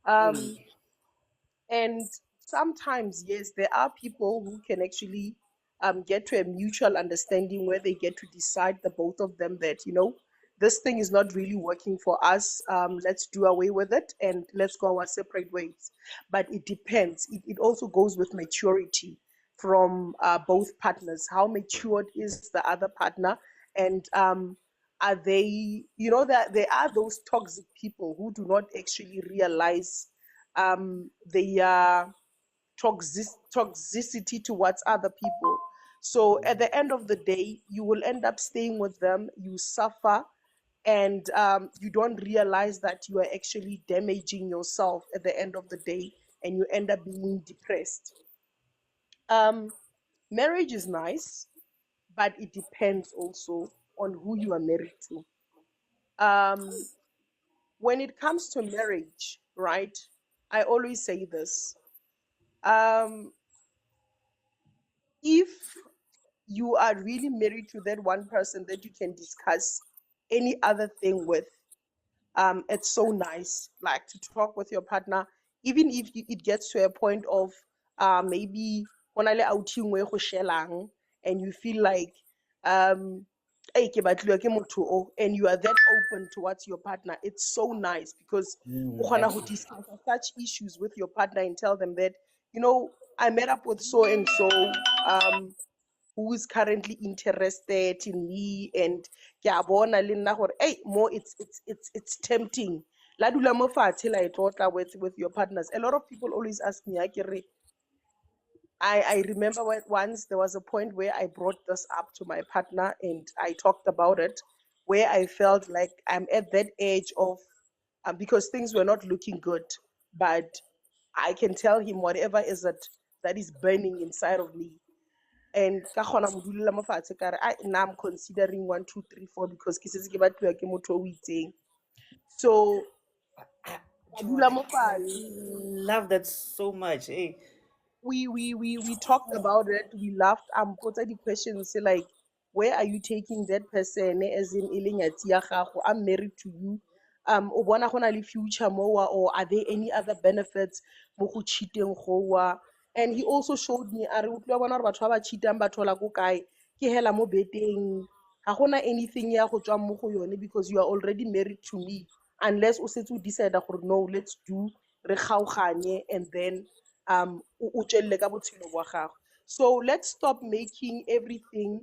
And sometimes, yes, there are people who can actually get to a mutual understanding where they get to decide, the both of them, that, you know, this thing is not really working for us. Let's do away with it and let's go our separate ways. But it depends. It also goes with maturity from both partners. How matured is the other partner? And are they, that there are those toxic people who do not actually realize their toxicity towards other people. So at the end of the day, you will end up staying with them, you suffer, and you don't realize that you are actually damaging yourself at the end of the day, and you end up being depressed. Marriage is nice, but it depends also on who you are married to. When it comes to marriage, right, I always say this. If you are really married to that one person that you can discuss any other thing with, it's so nice, like to talk with your partner, even if it gets to a point of maybe and you feel like "Hey, ke batliwa ke motho o," and you are that open towards your partner. It's so nice because o kgona go discuss such issues with your partner and tell them that, I met up with so and so, who is currently interested in me, and ke a bona le nna gore more it's tempting. La dula mo fatshe la e tlotla with your partners. A lot of people always ask me, I remember once there was a point where I brought this up to my partner and I talked about it, where I felt like I'm at that age of, because things were not looking good, but I can tell him whatever is it that is burning inside of me. And now I'm considering 1, 2, 3, 4 because so I love that so much. Hey. We talked about it, we laughed, put the questions, say like, where are you taking that person, as in I'm married to you, o bona go na le future more, or are there any other benefits mo go cheating goa? And he also showed me, a re o tlo bona gore batho ba cheatang ba thola ko kae, ke hela mo beteng, ga gona anything ya go tswa mo go yone because you are already married to me, unless o setse o decide gore no, let's do re kgaoganye, and then o tswelle ka botshelo bwa gago. So let's stop making everything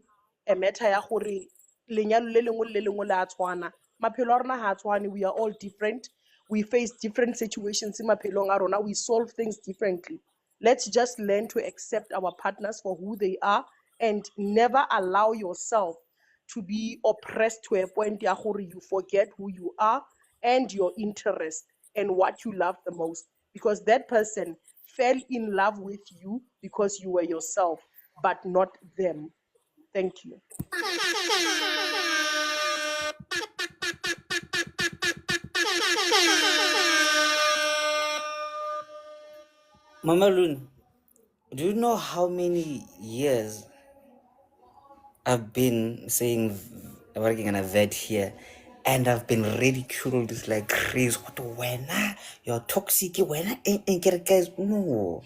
a matter ya gore lenyalo le lengwe le lengwe le a tshwana. Maphelo a rona ha a tshwane, we are all different, we face different situations in maphelong a rona, we solve things differently. Let's just learn to accept our partners for who they are and never allow yourself to be oppressed to a point ya gore you forget who you are and your interest and what you love the most, because that person fell in love with you because you were yourself, but not them. Thank you. Mama Loon, do you know how many years I've been saying working on a vet here, and I've been ridiculed like crazy? When you're toxic, when guys, no.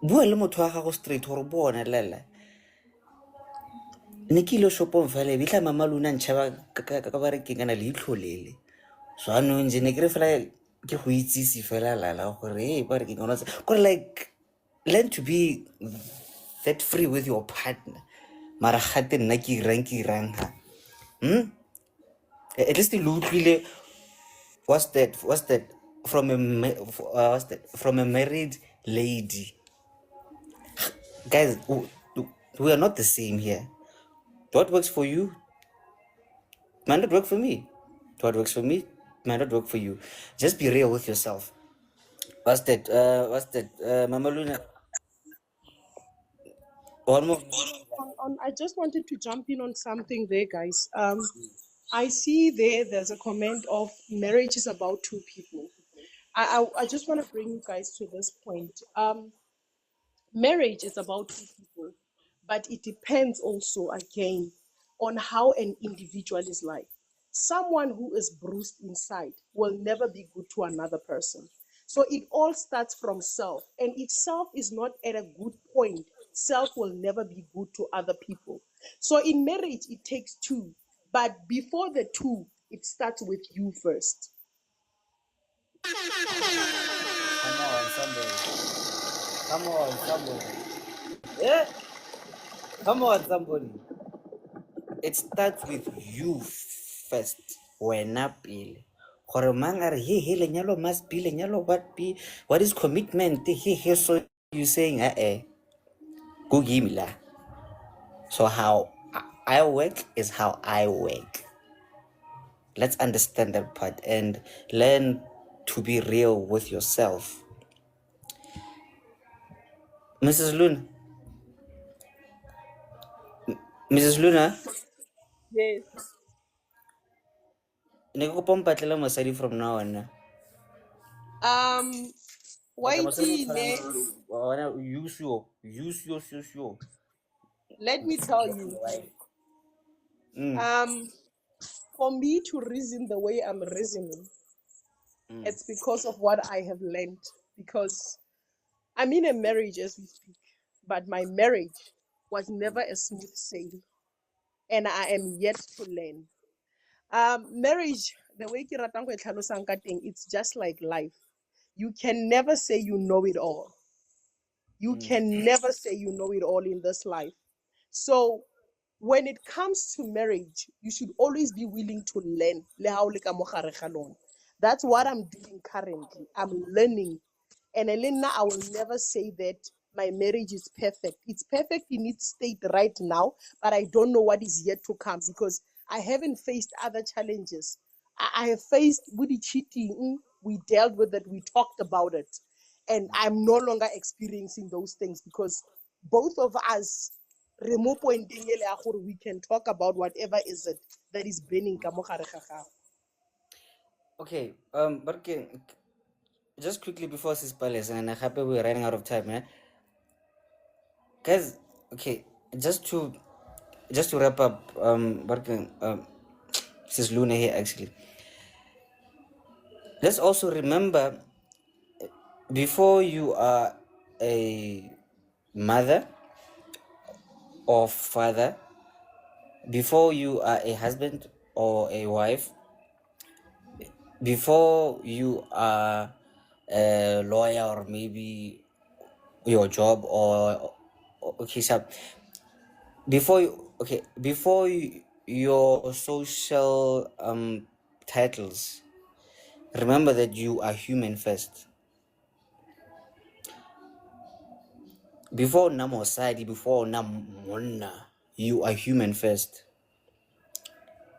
Bua le motho wa gago straight gore bona lela. Ne ke ile shopong fela bitla Mama Loon a ntšhaba ka ba re ke kana leitlho lele. Jwanong nje ne ke re fela ke go itsisi fela lala gore ba re ke gonna gore like learn to be that free with your partner. Mara gate nna ke irang ha. At least le utlwile what's that from a married lady. Guys, we are not the same here. What works for you might not work for me. What works for me might not work for you. Just be real with yourself. What's that? Mama Luna. One more. I just wanted to jump in on something there, guys. I see there's a comment of marriage is about two people. I just want to bring you guys to this point. Marriage is about two people, but it depends also, again, on how an individual is like. Someone who is bruised inside will never be good to another person. So it all starts from self. And if self is not at a good point, self will never be good to other people. So in marriage, it takes two. But before the two, it starts with you first. Come on, somebody. Come on, somebody. Yeah. Come on, somebody. It starts with you first. Wena pele. Gore mang a re he lenyalo must be lenyalo what is commitment he so you saying go give me la. So how I work is how I work. Let's understand that part and learn to be real with yourself. Mrs. Luna. Mrs. Luna, Yes. ne ke kopa mpatlela mosadi from now on. Use your. Let me tell you. For me to reason the way I'm reasoning, it's because of what I have learned. Because I'm in a marriage as we speak, but my marriage was never a smooth sail, and I am yet to learn. Marriage, the way ke ratang go e tlhalosang ka teng, it's just like life. You can never say you know it all. You can never say you know it all in this life. So when it comes to marriage, you should always be willing to learn. That's what I'm doing currently. I'm learning. And Elena, I will never say that my marriage is perfect. It's perfect in its state right now, but I don't know what is yet to come because I haven't faced other challenges. I have faced with the cheating. We dealt with it. We talked about it. And I'm no longer experiencing those things because both of us, we can talk about whatever is it that is burning. Okay, but just quickly before Sis Palace, and I'm happy we're running out of time, guys. Okay, just to wrap up, Sis Luna here actually. Let's also remember, before you are a mother or father, before you are a husband or a wife, before you are a lawyer or maybe your job or okay, so before your social titles, remember that you are human first. Before namosadi, before namona, you are human first.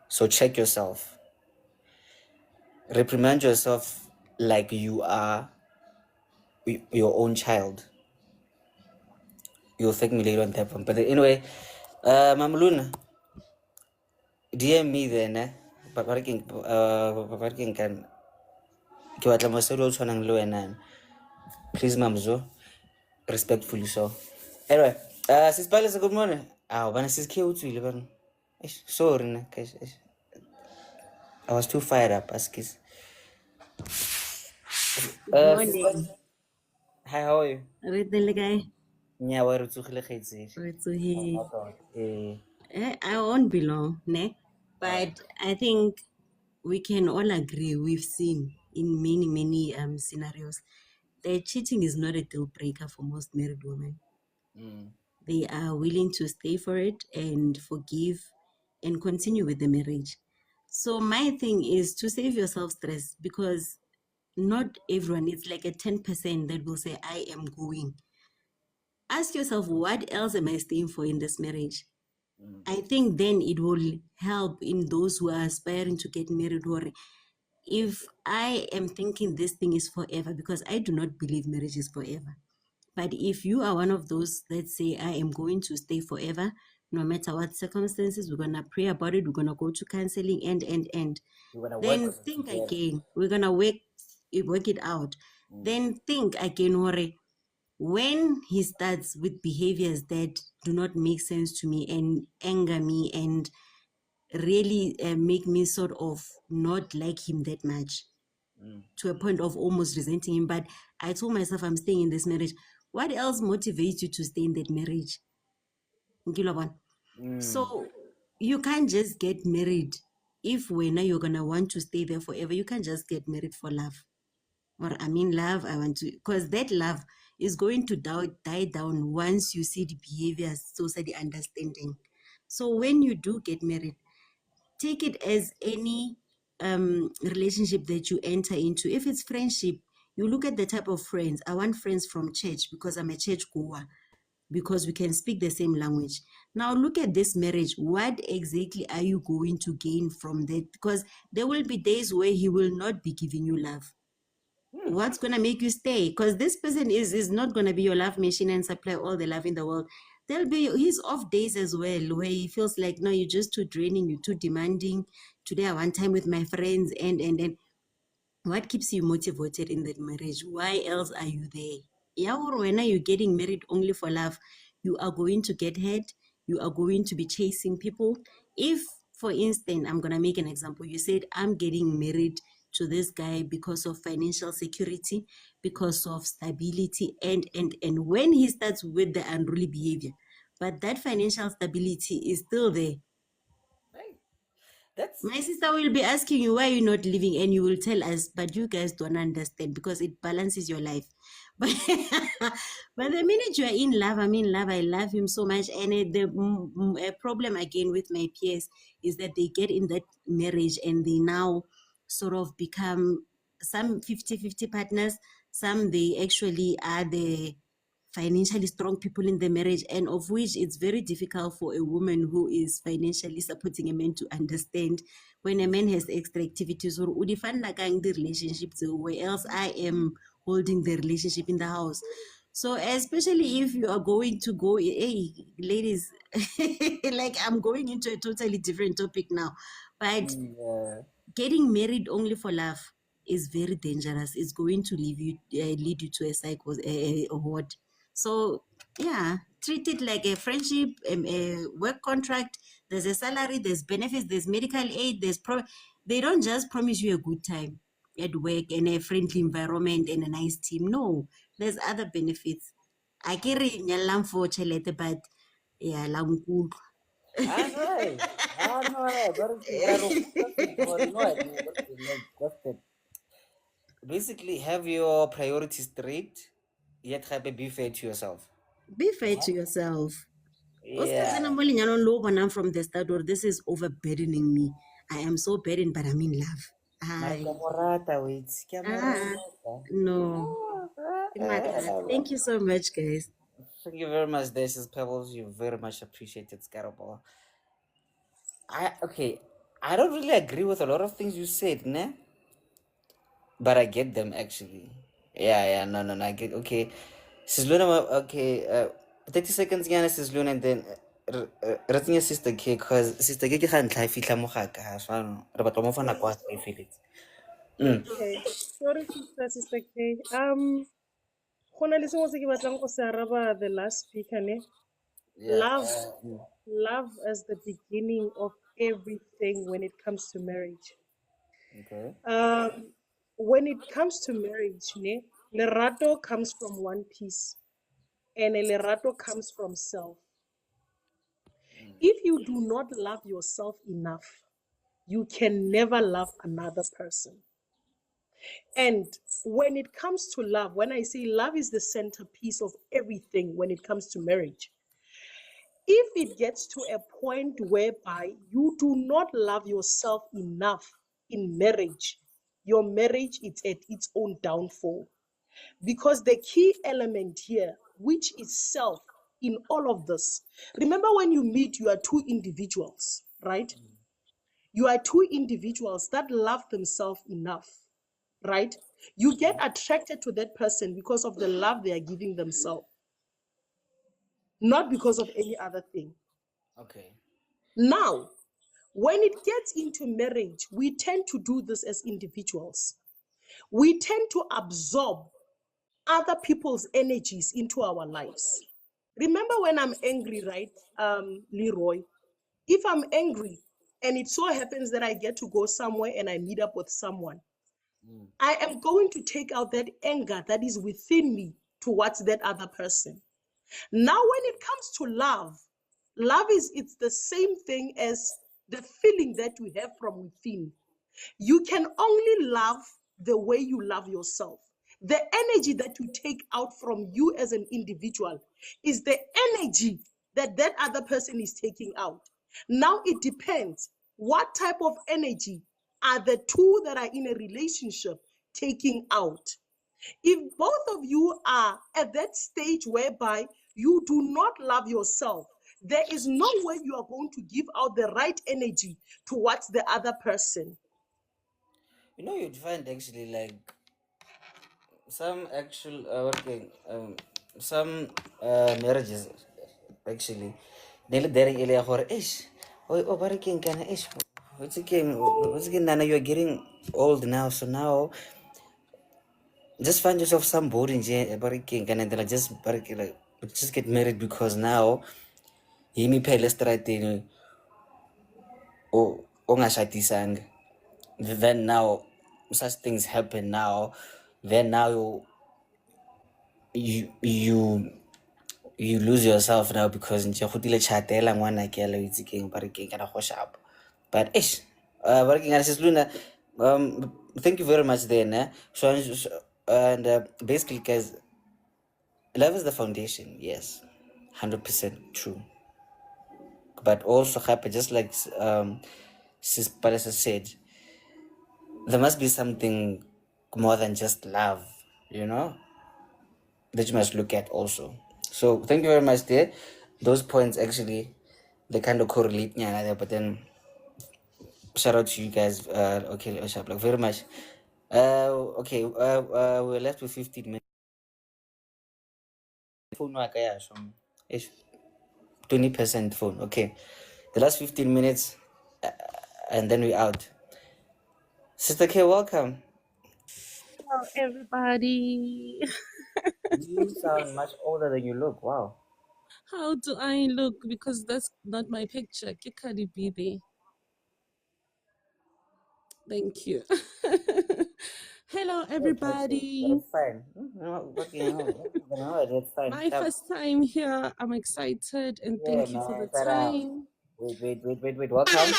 So check yourself. Reprimand yourself like you are your own child. You'll thank me later on that one. But anyway, Mamluna, DM me then, paparking can ke batla mosadi o tshwanang le wena. Please, Mamzo, respectfully so. Anyway, Sis Palace, good morning. Bana Sis K utswile bana. Sorry, guys. I was too fired up, Askis. Morning. Hi, how are you? Re guy. Nya wa re tsogile kgaitsedi. I won't be long, ne? But I think we can all agree we've seen in many scenarios that cheating is not a deal breaker for most married women. They are willing to stay for it and forgive and continue with the marriage. So my thing is to save yourself stress, because not everyone, it's like a 10% that will say, I am going. Ask yourself, what else am I staying for in this marriage? I think then it will help in those who are aspiring to get married. Or if I am thinking this thing is forever, because I do not believe marriage is forever. But if you are one of those that say, I am going to stay forever, no matter what circumstances, we're going to pray about it, we're going to go to counseling, then think again. We're going to work it out. Then think again, worry. When he starts with behaviors that do not make sense to me and anger me and really make me sort of not like him that much, to a point of almost resenting him, but I told myself I'm staying in this marriage. What else motivates you to stay in that marriage? So you can't just get married. If when you're gonna want to stay there forever, you can't just get married for love. Or love, I want to, because that love is going to die down once you see the behaviors, society understanding. So when you do get married, take it as any relationship that you enter into. If it's friendship, you look at the type of friends. I want friends from church because I'm a church goer, because we can speak the same language. Now look at this marriage. What exactly are you going to gain from that? Because there will be days where he will not be giving you love. What's going to make you stay? Because this person is not going to be your love machine and supply all the love in the world. There'll be his off days as well, where he feels like, no, you're just too draining, you're too demanding. Today I want time with my friends, and what keeps you motivated in that marriage? Why else are you there? Yeah, or when you're getting married only for love, you are going to get hurt. You are going to be chasing people. If, for instance, I'm going to make an example. You said, I'm getting married to this guy because of financial security, because of stability, and when he starts with the unruly behavior, but that financial stability is still there. My sister will be asking you why you're not living, and you will tell us, but you guys don't understand because it balances your life. But, but the minute you are in love, I love him so much. And the problem again with my peers is that they get in that marriage and they now sort of become some 50-50 partners. Some they actually are the financially strong people in the marriage, and of which it's very difficult for a woman who is financially supporting a man to understand when a man has extra activities, or the relationship, where else I am holding the relationship in the house. So especially if you are going to go, hey ladies, like I'm going into a totally different topic now, but getting married only for love is very dangerous. It's going to lead you to a cycle, a hoard. So yeah, treat it like a friendship, a work contract. There's a salary, there's benefits, there's medical aid, they don't just promise you a good time at work and a friendly environment and a nice team. No, there's other benefits. I carry nyalang for chelete, but yeah, lang good. Basically, have your priorities straight, yet be fair to yourself. Be fair to yourself. Yeah. I'm from the start, or this is overburdening me. I am so burdened, but I'm in love. No. Thank you so much, guys. Thank you very much, this is Pebbles. You very much appreciated, Scarabo. I don't really agree with a lot of things you said, ne? But I get them actually. Yeah, no, I get. Okay, Sis Luna, okay, 30 seconds again, Sis Luna, and then rating your sister K, because sister K can't life it Lamohaka, so I don't know. But I'm off on a quest, I feel it. Okay, sorry, Sister K. Go na le sengwe se ke batlang go se araba the last speaker, ne? Love as the beginning of everything when it comes to marriage. Okay. When it comes to marriage, ne, lerato comes from one piece, and a lerato comes from self. If you do not love yourself enough, you can never love another person. And when it comes to love, when I say love is the centerpiece of everything when it comes to marriage, if it gets to a point whereby you do not love yourself enough in marriage, your marriage is at its own downfall. Because the key element here, which is self in all of this, remember when you meet, you are two individuals, right? You are two individuals that love themselves enough, right? You get attracted to that person because of the love they are giving themselves, not because of any other thing. Okay. Now, when it gets into marriage, we tend to do this as individuals. We tend to absorb other people's energies into our lives. Remember when I'm angry, right, Leroy? If I'm angry and it so happens that I get to go somewhere and I meet up with someone, I am going to take out that anger that is within me towards that other person. Now, when it comes to love, Love it's the same thing as the feeling that you have from within. You can only love the way you love yourself. The energy that you take out from you as an individual is the energy that that other person is taking out. Now it depends what type of energy are the two that are in a relationship taking out. If both of you are at that stage whereby you do not love yourself, there is no way you are going to give out the right energy towards the other person. You know, you'd find actually like some actual some marriages actually nele dere ile ya gore ish o bariking kana ish what's again nana, you're getting old now, so now just find yourself some board in bariking kana then just like just get married because now he me pay less right thing o ngashadisanga. Then now such things happen now, then now you you lose yourself now because nje go tile chatela ngwana ke la itse keng ba re keng kana go shapa. But ish ba re keng kana sis Luna, thank you very much then so and basically guys, love is the foundation, yes, 100% true, but also happen just like sis Palesa said, there must be something more than just love, you know, that you must look at also. So thank you very much there. Those points actually they kind of correlate, yeah, but then shout out to you guys. Okay, like very much. Okay, we're left with 15 minutes. Phone wa ka ya shwa. Ish, 20% phone. Okay, the last 15 minutes, and then we out. Sister K, welcome. Hello, everybody. You sound much older than you look. Wow. How do I look? Because that's not my picture. Ke Cardi B there. Thank you. Hello, everybody. That's fine. That's fine. My first time here. I'm excited and Yeah, thank you for the man. Shout out. time. Wait. Welcome.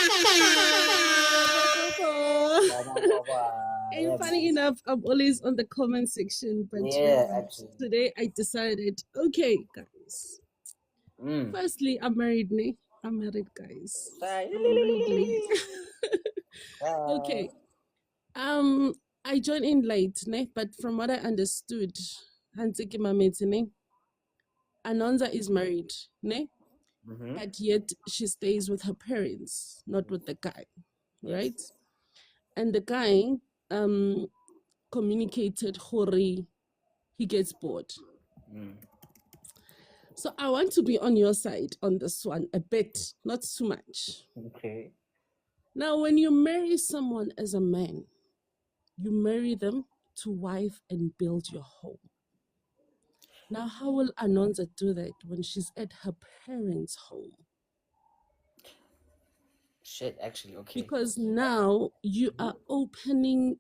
And funny enough, I'm always on the comment section, but Yeah, actually. today I decided, okay, guys. Firstly, I'm married, ne? I'm married, guys. I'm a married lady. Okay. I joined in late, ne? But from what I understood, Hansiki Mameti, ne? Anonza is married, ne? But yet she stays with her parents, not with the guy, right? And the guy communicated Hori, he gets bored. So I want to be on your side on this one a bit, not too much. Okay. Now, when you marry someone as a man, you marry them to wife and build your home. Now, how will Anonza do that when she's at her parents' home? Shit, actually, okay. Because now you are opening,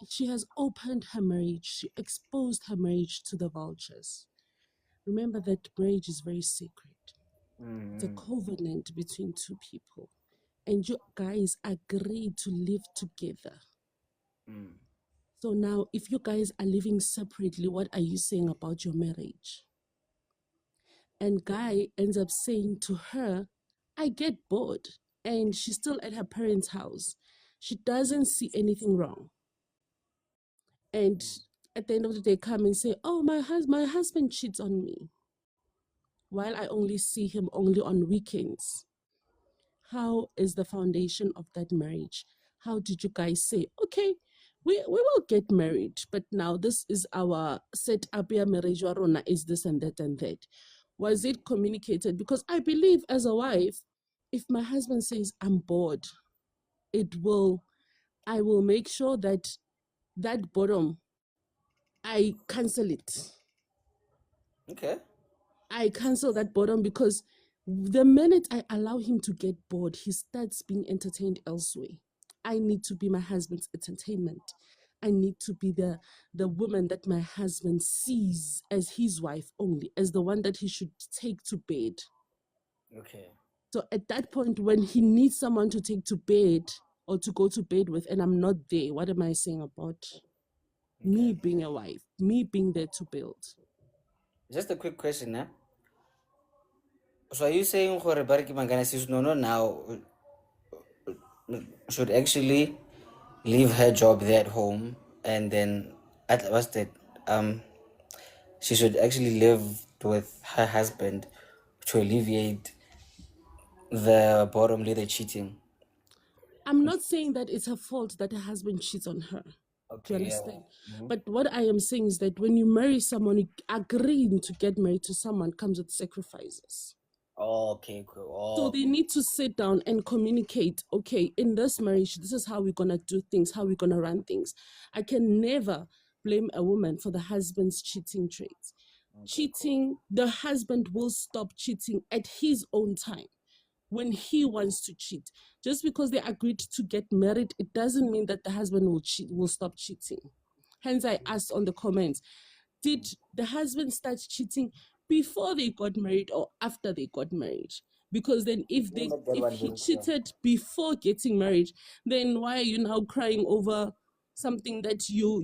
she has opened her marriage. She exposed her marriage to the vultures. Remember that marriage is very sacred. It's a covenant between two people. And you guys agreed to live together. So now, if you guys are living separately, what are you saying about your marriage? And guy ends up saying to her, I get bored. And she's still at her parents' house. She doesn't see anything wrong. And at the end of the day, come and say, oh, my husband cheats on me, while I only see him only on weekends. How is the foundation of that marriage? How did you guys say, okay, we will get married, but now this is our set up here marriage, is this and that and that. Was it communicated? Because I believe as a wife, if my husband says I'm bored, I will make sure that bottom, I cancel it. Okay. I cancel that bottom because the minute I allow him to get bored, he starts being entertained elsewhere. I need to be my husband's entertainment. I need to be the woman that my husband sees as his wife only, as the one that he should take to bed. Okay. So at that point, when he needs someone to take to bed or to go to bed with, and I'm not there, what am I saying about me being a wife, me being there to build? Just a quick question, eh? So are you saying for Bariki Mangana sis no now should actually leave her job there at home and then at what's that she should actually live with her husband to alleviate the bottom the cheating. I'm not saying that it's her fault that her husband cheats on her. Do you understand? But what I am saying is that when you marry someone, agreeing to get married to someone comes with sacrifices. Oh, okay, cool. So they need to sit down and communicate, okay, in this marriage, this is how we're going to do things, how we're going to run things. I can never blame a woman for the husband's cheating traits. Cheating, the husband will stop cheating at his own time when he wants to cheat. Just because they agreed to get married, it doesn't mean that the husband will stop cheating. Hence, I asked on the comments, did the husband start cheating before they got married or after they got married? Because then if he cheated before getting married, then why are you now crying over something that you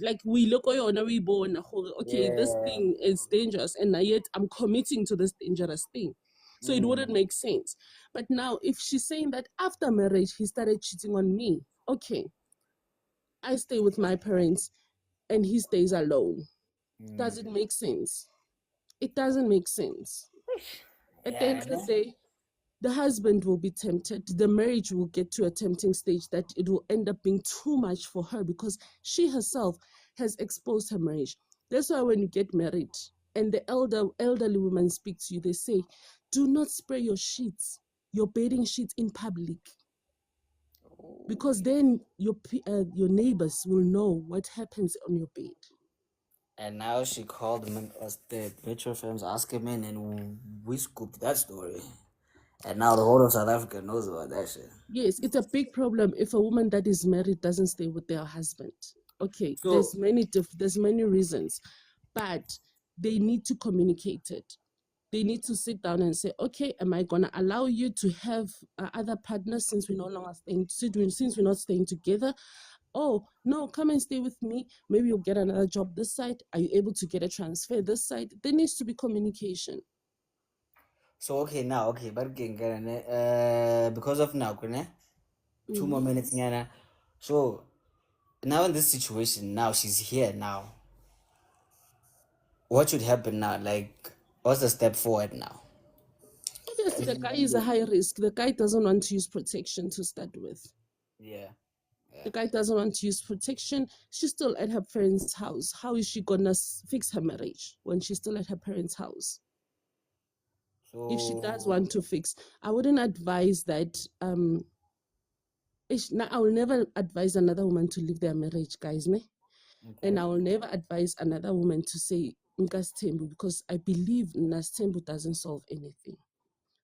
like? We look we born, okay, this thing is dangerous, and yet I'm committing to this dangerous thing. So it wouldn't make sense. But now if she's saying that after marriage he started cheating on me, okay, I stay with my parents and he stays alone. Does it make sense? It doesn't make sense. At the end of the day, the husband will be tempted. The marriage will get to a tempting stage that it will end up being too much for her because she herself has exposed her marriage. That's why when you get married and the elderly women speak to you, they say, do not spray your sheets, your bedding sheets in public. Because then your neighbors will know what happens on your bed. And now she called us the Metro Films AskAMan and we scooped that story. And now the whole of South Africa knows about that shit. Yes, it's a big problem if a woman that is married doesn't stay with their husband. Okay, So, there's many reasons, but they need to communicate it. They need to sit down and say, okay, am I gonna allow you to have other partners since we're no longer since we're not staying together? Oh no, come and stay with me. Maybe you'll get another job this side. Are you able to get a transfer this side? There needs to be communication. So but because of now, 2 more minutes, Nyana. So now in this situation, now she's here now. What should happen now? Like, what's the step forward now? Obviously, the guy is a high risk. The guy doesn't want to use protection to start with. Yeah. The guy doesn't want to use protection. She's still at her parents' house. How is she gonna fix her marriage when she's still at her parents' house? So If she does want to fix, I wouldn't advise that. I will never advise another woman to leave their marriage, guys, ne? And I will never advise another woman to say Nkastembu because I believe Nastembu doesn't solve anything,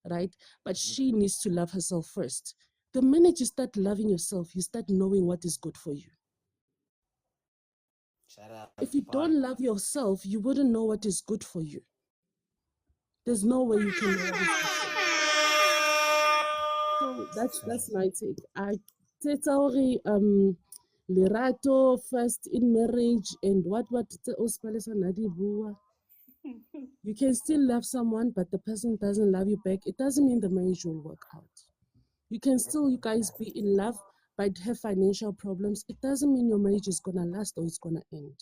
right? But she needs to love herself first. The minute you start loving yourself, you start knowing what is good for you. Shut up. If you don't love yourself, you wouldn't know what is good for you. There's no way you can know what is good for you. So that's my take. I tell Lerato first in marriage and what you can still love someone, but the person doesn't love you back. It doesn't mean the marriage will work out. You can still, you guys, be in love, but have financial problems. It doesn't mean your marriage is gonna last or it's gonna end.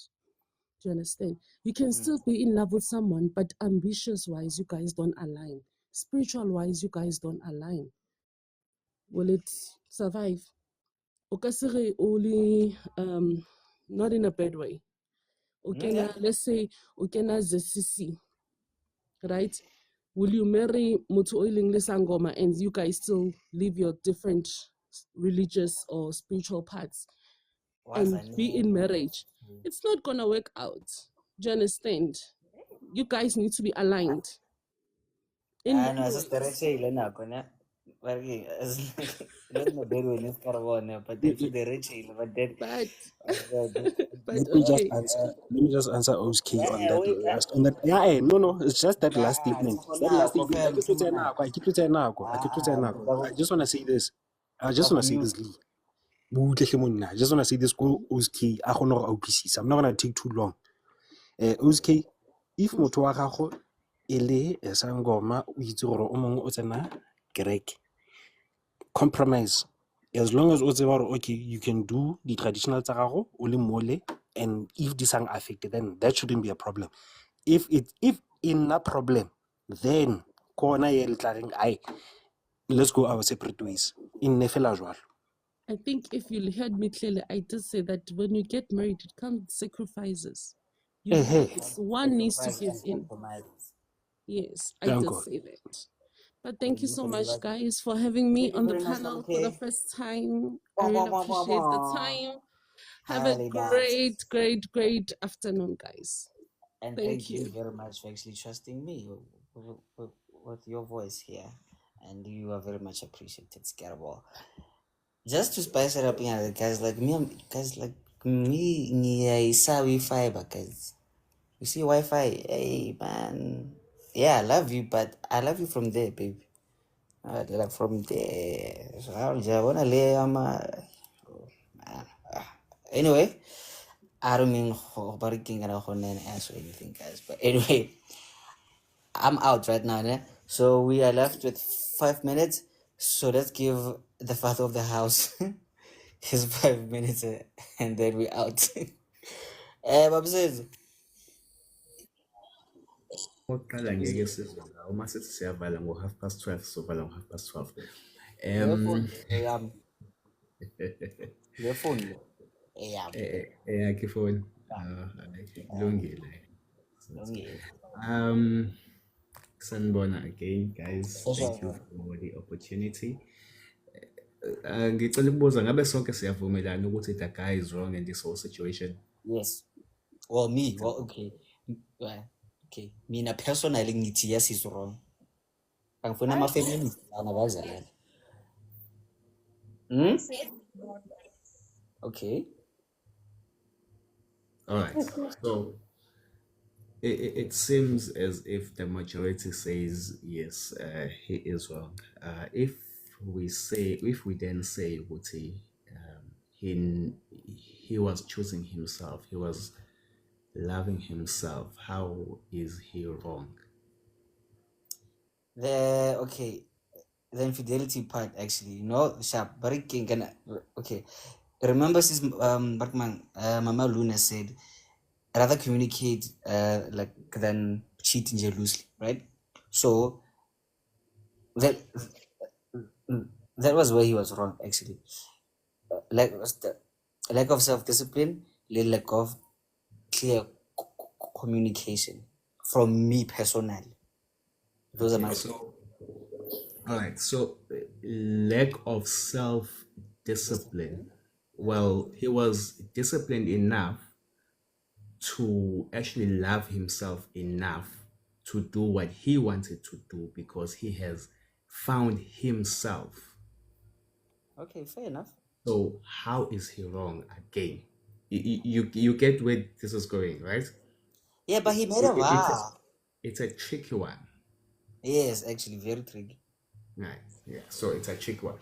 Do you understand? You can still be in love with someone, but ambitious-wise, you guys don't align. Spiritual-wise, you guys don't align. Will it survive? Okasere only, not in a bad way. Okay, let's say, okay, na ZCC, right? Will you marry Mutu Oiling Sangoma and you guys still live your different religious or spiritual paths and be in marriage? It's not gonna work out. Do you understand? You guys need to be aligned. In many ways. But okay, not my bed when it's carbon, but then for the retail, but then. But but Let me just okay. answer. Let me just answer OSK on Yeah, that wait. last. On that, yeah, no. It's just that last statement. It's for That now, last statement. I fam. get to say now. I get to say now. I get to say now. I just want to say this. I just want to say You. this, Lee. I just want to say this. Go OSK. I honor OPC. I'm not gonna take too long. OSK. If motho wa gago e le sangoma o itse gore o mongwe o tsena kereke, compromise. As long as o tseba gore okay, you can do the traditional tsa gago o le mole, and if this are affected, then that shouldn't be a problem. If in a problem, then kona ye letlareng I let's go our separate ways. In nefela jwalo. I think if you heard me clearly, I did say that when you get married, it comes with sacrifices. Hey, One needs to Sacrifice give and in. compromises. Yes, I thank did God. say that. But thank you so much, guys, for having me Thank you on the very much, panel for the okay. first time. I really appreciate the time. Have a Highly doubt. great afternoon, guys. And Thank thank you you. very much for actually trusting me with your voice here. And you are very much appreciated, Scarable. Just to spice it up, yeah, guys like me, I saw fiber, guys. You see Wi-Fi, hey man. Yeah, I love you, but I love you from there, baby. Like from there. So I wanna lay on my anyway. I don't mean barking and answer anything, guys. But anyway, I'm out right now, né? So we are left with 5 minutes. So let's give the father of the house his 5 minutes, and then we out. Babs, Okokuqala ngeke sizwe ngawo uma sithi siyavala ngo-12:30 sovala ngo-12:30. your phone, your phone, Eyakhe ifoni kulungile. Sanibona again, guys. Thank you for the opportunity. Ngicela ukubuza, ngabe sonke siyavumelana ukuthi the guy is wrong in this whole situation? Yes. Well, me. Well, okay. Okay. Mina personally ngithi yes is wrong. Angifuna ama-feminist lana bazalana. Okay. All right. So it seems as if the majority says yes, he is wrong. If we then say Wuti, he was choosing himself, he was loving himself, how is he wrong? The infidelity part actually, sharp, very king and okay. Remember since Barkman, Mama Luna said rather communicate like than cheat and loosely, right? So that was where he was wrong actually. Like the lack of self-discipline, lack of clear communication from me personally. Those are my all right, so lack of self-discipline. Well, he was disciplined enough to actually love himself enough to do what he wanted to do because he has found himself. Okay, fair enough. So how is he wrong again? You get where this is going, right? Yeah, but he made a vow. It's a tricky one. Yes, actually, very tricky. Right. Yeah. So it's a tricky one.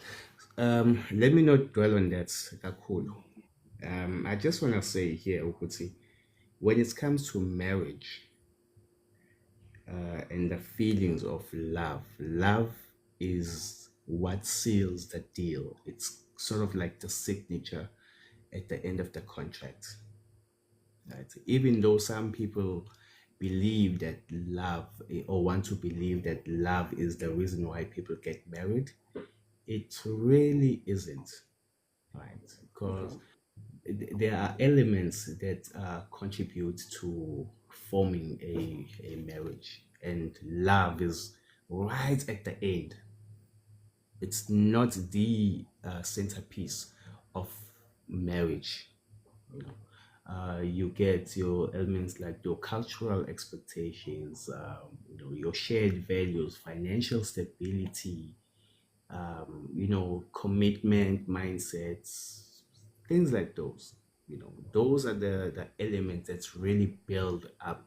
Let me not dwell on that. Cool. I just want to say here, Ukuti, when it comes to marriage and the feelings of love is what seals the deal. It's sort of like the signature at the end of the contract. Right? Even though some people believe that love or want to believe that love is the reason why people get married, it really isn't, right? Because there are elements that contribute to forming a marriage, and love is right at the end. It's not the centerpiece of marriage. You get your elements like your cultural expectations, your shared values, financial stability, commitment mindsets, things like those. Those are the elements that's really build up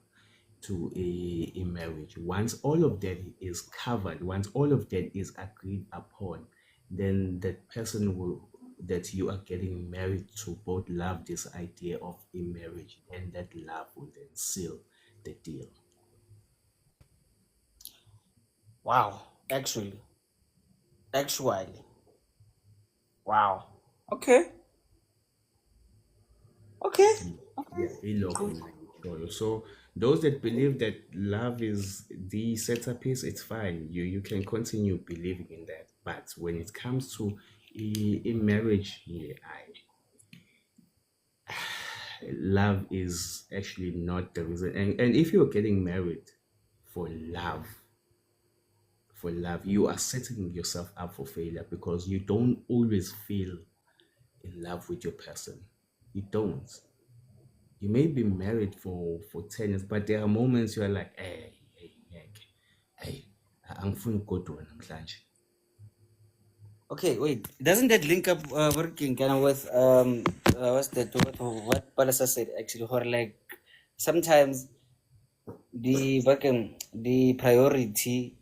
to a marriage. Once all of that is covered, once all of that is agreed upon, then that person that you are getting married to both love this idea of a marriage, and that love will then seal the deal. Wow. Actually. Wow. Okay. Okay. Yeah, ilokho mina ngikutshoyo. So those that believe that love is the centerpiece, it's fine. You can continue believing in that. But when it comes to a marriage, yeah, love is actually not the reason. And if you're getting married for love, you are setting yourself up for failure, because you don't always feel in love with your person. You don't. You may be married for 10 years, but there are moments you are like, hey, angifuni ukugodwa namhlanje. Okay, wait. Doesn't that link up working kind of with what's that? What Palasa said actually? Or like sometimes the priority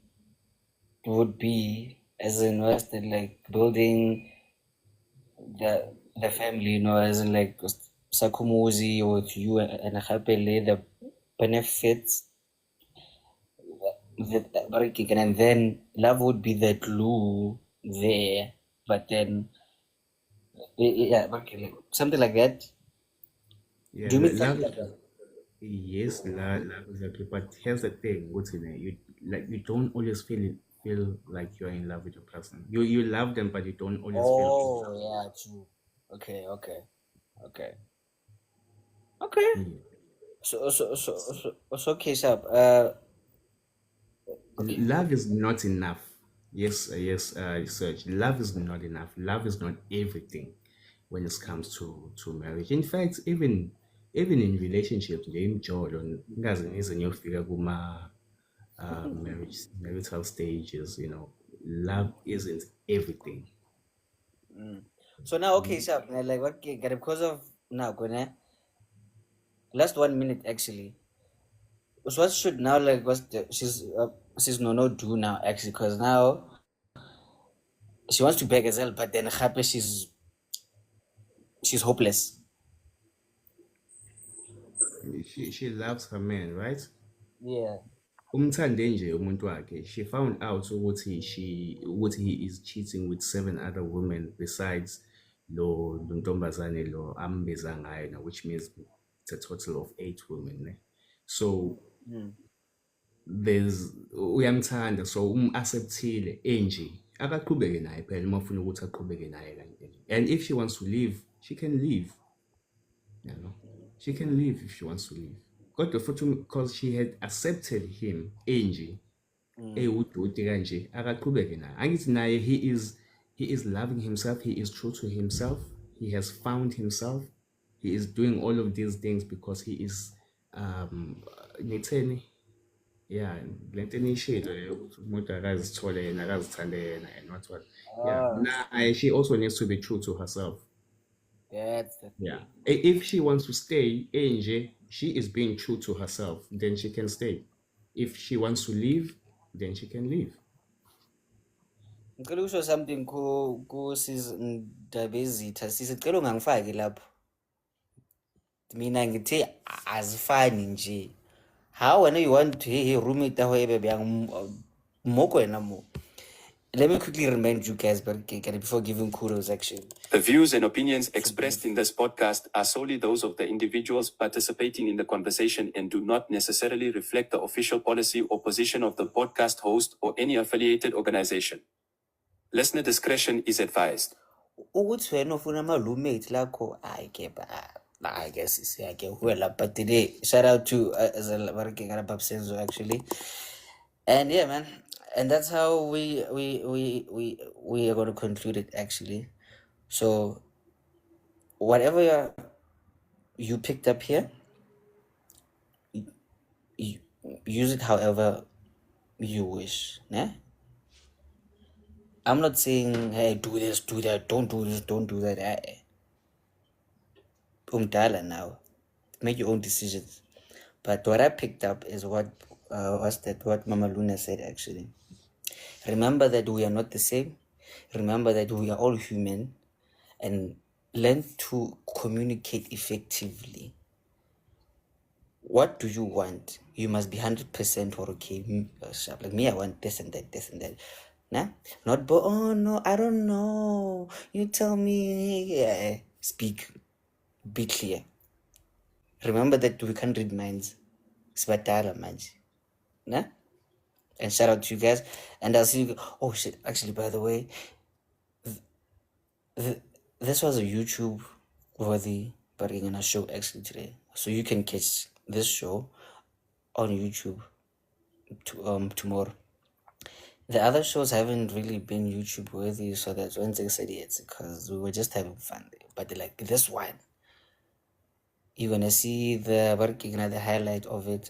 would be as in what's that, like building the family, as in like sakumuzi with you and happily the benefits and then love would be the glue there, but then yeah, like something like that. Yeah, Do you mean love, something like that? yes, love exactly. But here's the thing, what's in it? You don't always feel like you're in love with your person. You love them, but you don't always feel. Oh yeah, true. Okay. Mm. So okay, Sab. Okay. Love is not enough. Yes, research. Love is not enough. Love is not everything when it comes to marriage. In fact, even in relationships, nje imjolo ingaze ngize ngiyofika kuma marital stages, love isn't everything. So now, okay, Sab. Like what? Because of now, last 1 minute actually. So what should now like she's no do now actually, because now she wants to beg as well, but then happy she's hopeless. She loves her man, right? Yeah. Umthande nje umuntu wakhe. She found out ukuthi he is cheating with 7 other women besides lo ntombazane lo ambeza ngayo na, which means it's a total of 8 women, ne? So uyamthanda, so acceptile enje akaqhubeke naye phela uma ufuna ukuthi aqhubeke naye kanje. And if she wants to leave, she can leave. She can leave if she wants to leave. Kodwa futhi because she had accepted him enje ewudoti kanje akaqhubeke naye. Angithi naye he is loving himself, he is true to himself, he has found himself, he is doing all of these things because he is ngitheni, yeah, lento enishilo ukuthi umuntu akazithole yena akazithande yena and what. Yeah, she also needs to be true to herself. That's the Yeah. If she wants to stay, enje, she is being true to herself, then she can stay. If she wants to leave, then she can leave. ngicela ukusho something ku sis Ndaba ezitha sisicela ungangifaki lapho. Mina ngithe azifani nje. How when you want to hear roommate aho baby moko wena mo. Let me quickly remind you guys, but before giving kudos, actually. The views and opinions expressed in this podcast are solely those of the individuals participating in the conversation and do not necessarily reflect the official policy or position of the podcast host or any affiliated organization. Listener discretion is advised. Ukuthi wena ufuna ama-roommate lakho I guess well, but today shout out to Senzo actually, and yeah, man, and that's how we are going to conclude it actually. So whatever you picked up here, use it however you wish, né? I'm not saying, hey, do this, do that, don't do this, don't do that. Umdala now. Make your own decisions. But what I picked up is what Mama Luna said actually. Remember that we are not the same. Remember that we are all human, and learn to communicate effectively. What do you want? You must be 100% or okay. Sharp. Like me, I want this and that, this and that. Nah? Not, but oh no, I don't know. You tell me. Yeah. Speak. Be clear. Remember that we can't read minds. Sbatala manje. Nah? And shout out to you guys. And I'll see you. Oh shit. Actually, by the way, this was a YouTube worthy Barigana show actually today. So you can catch this show on YouTube tomorrow. The other shows haven't really been YouTube worthy, so that's Wednesday said it's because we were just having fun. But like this one, you're gonna see the highlight of it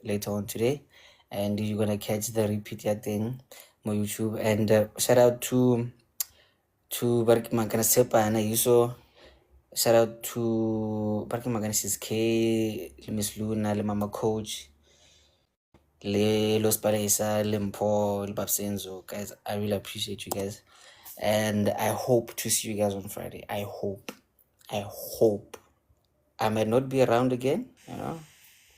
later on today, and you're gonna catch the repeat thing on YouTube. And shout out to Barki Makana Sepa and you saw. Shout out to Barki Makana Sis K, Miss Luna, le Mama Coach, le Los Palesa, Limpo, le Babsenzo. Guys, I really appreciate you guys. And I hope to see you guys on Friday. I hope. I might not be around again, you know.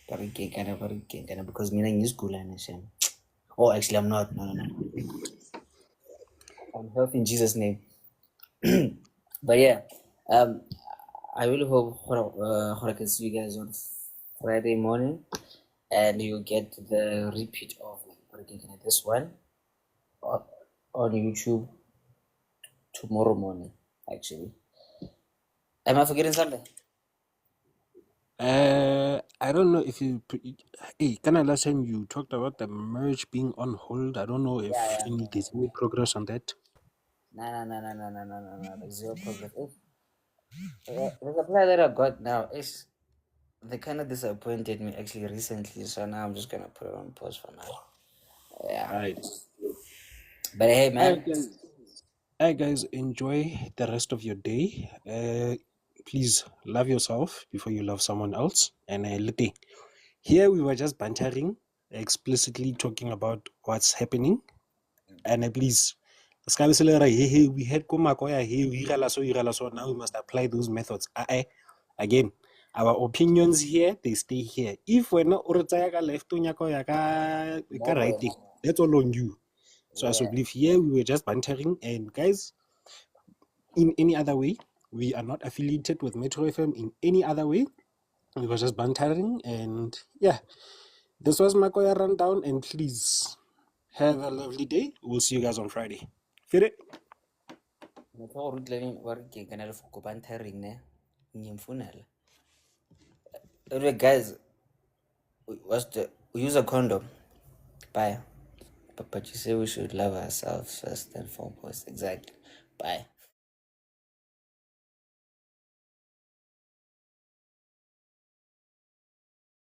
Because me in school and shame. Oh, actually, I'm not. No. I'm healthy in Jesus' name. But yeah, I really hope I can see you guys on Friday morning, and you get the repeat of this one on YouTube tomorrow morning. Actually, am I forgetting something? I don't know if you. Hey, kind of last time you talked about the merge being on hold. I don't know if there's any progress on that. No. There's zero progress. The supply that I got now is they kind of disappointed me actually recently, so now I'm just gonna put it on pause for now. Yeah. Right. But hey, man. Hey guys, enjoy the rest of your day. Please love yourself before you love someone else. And here we were just bantering, explicitly talking about what's happening. And please, hey, we had Komakoya here, so now we must apply those methods. Again, our opinions here, they stay here. If we're not left writing, that's all on you. So as we believe here, we were just bantering. And guys, in any other way, we are not affiliated with Metro FM in any other way. We were just bantering. And yeah, this was Makoya Rundown. And please have a lovely day. We'll see you guys on Friday. Fit it? Anyway, guys, we use a condom. Bye. But you say we should love ourselves first and foremost. Exactly. Bye.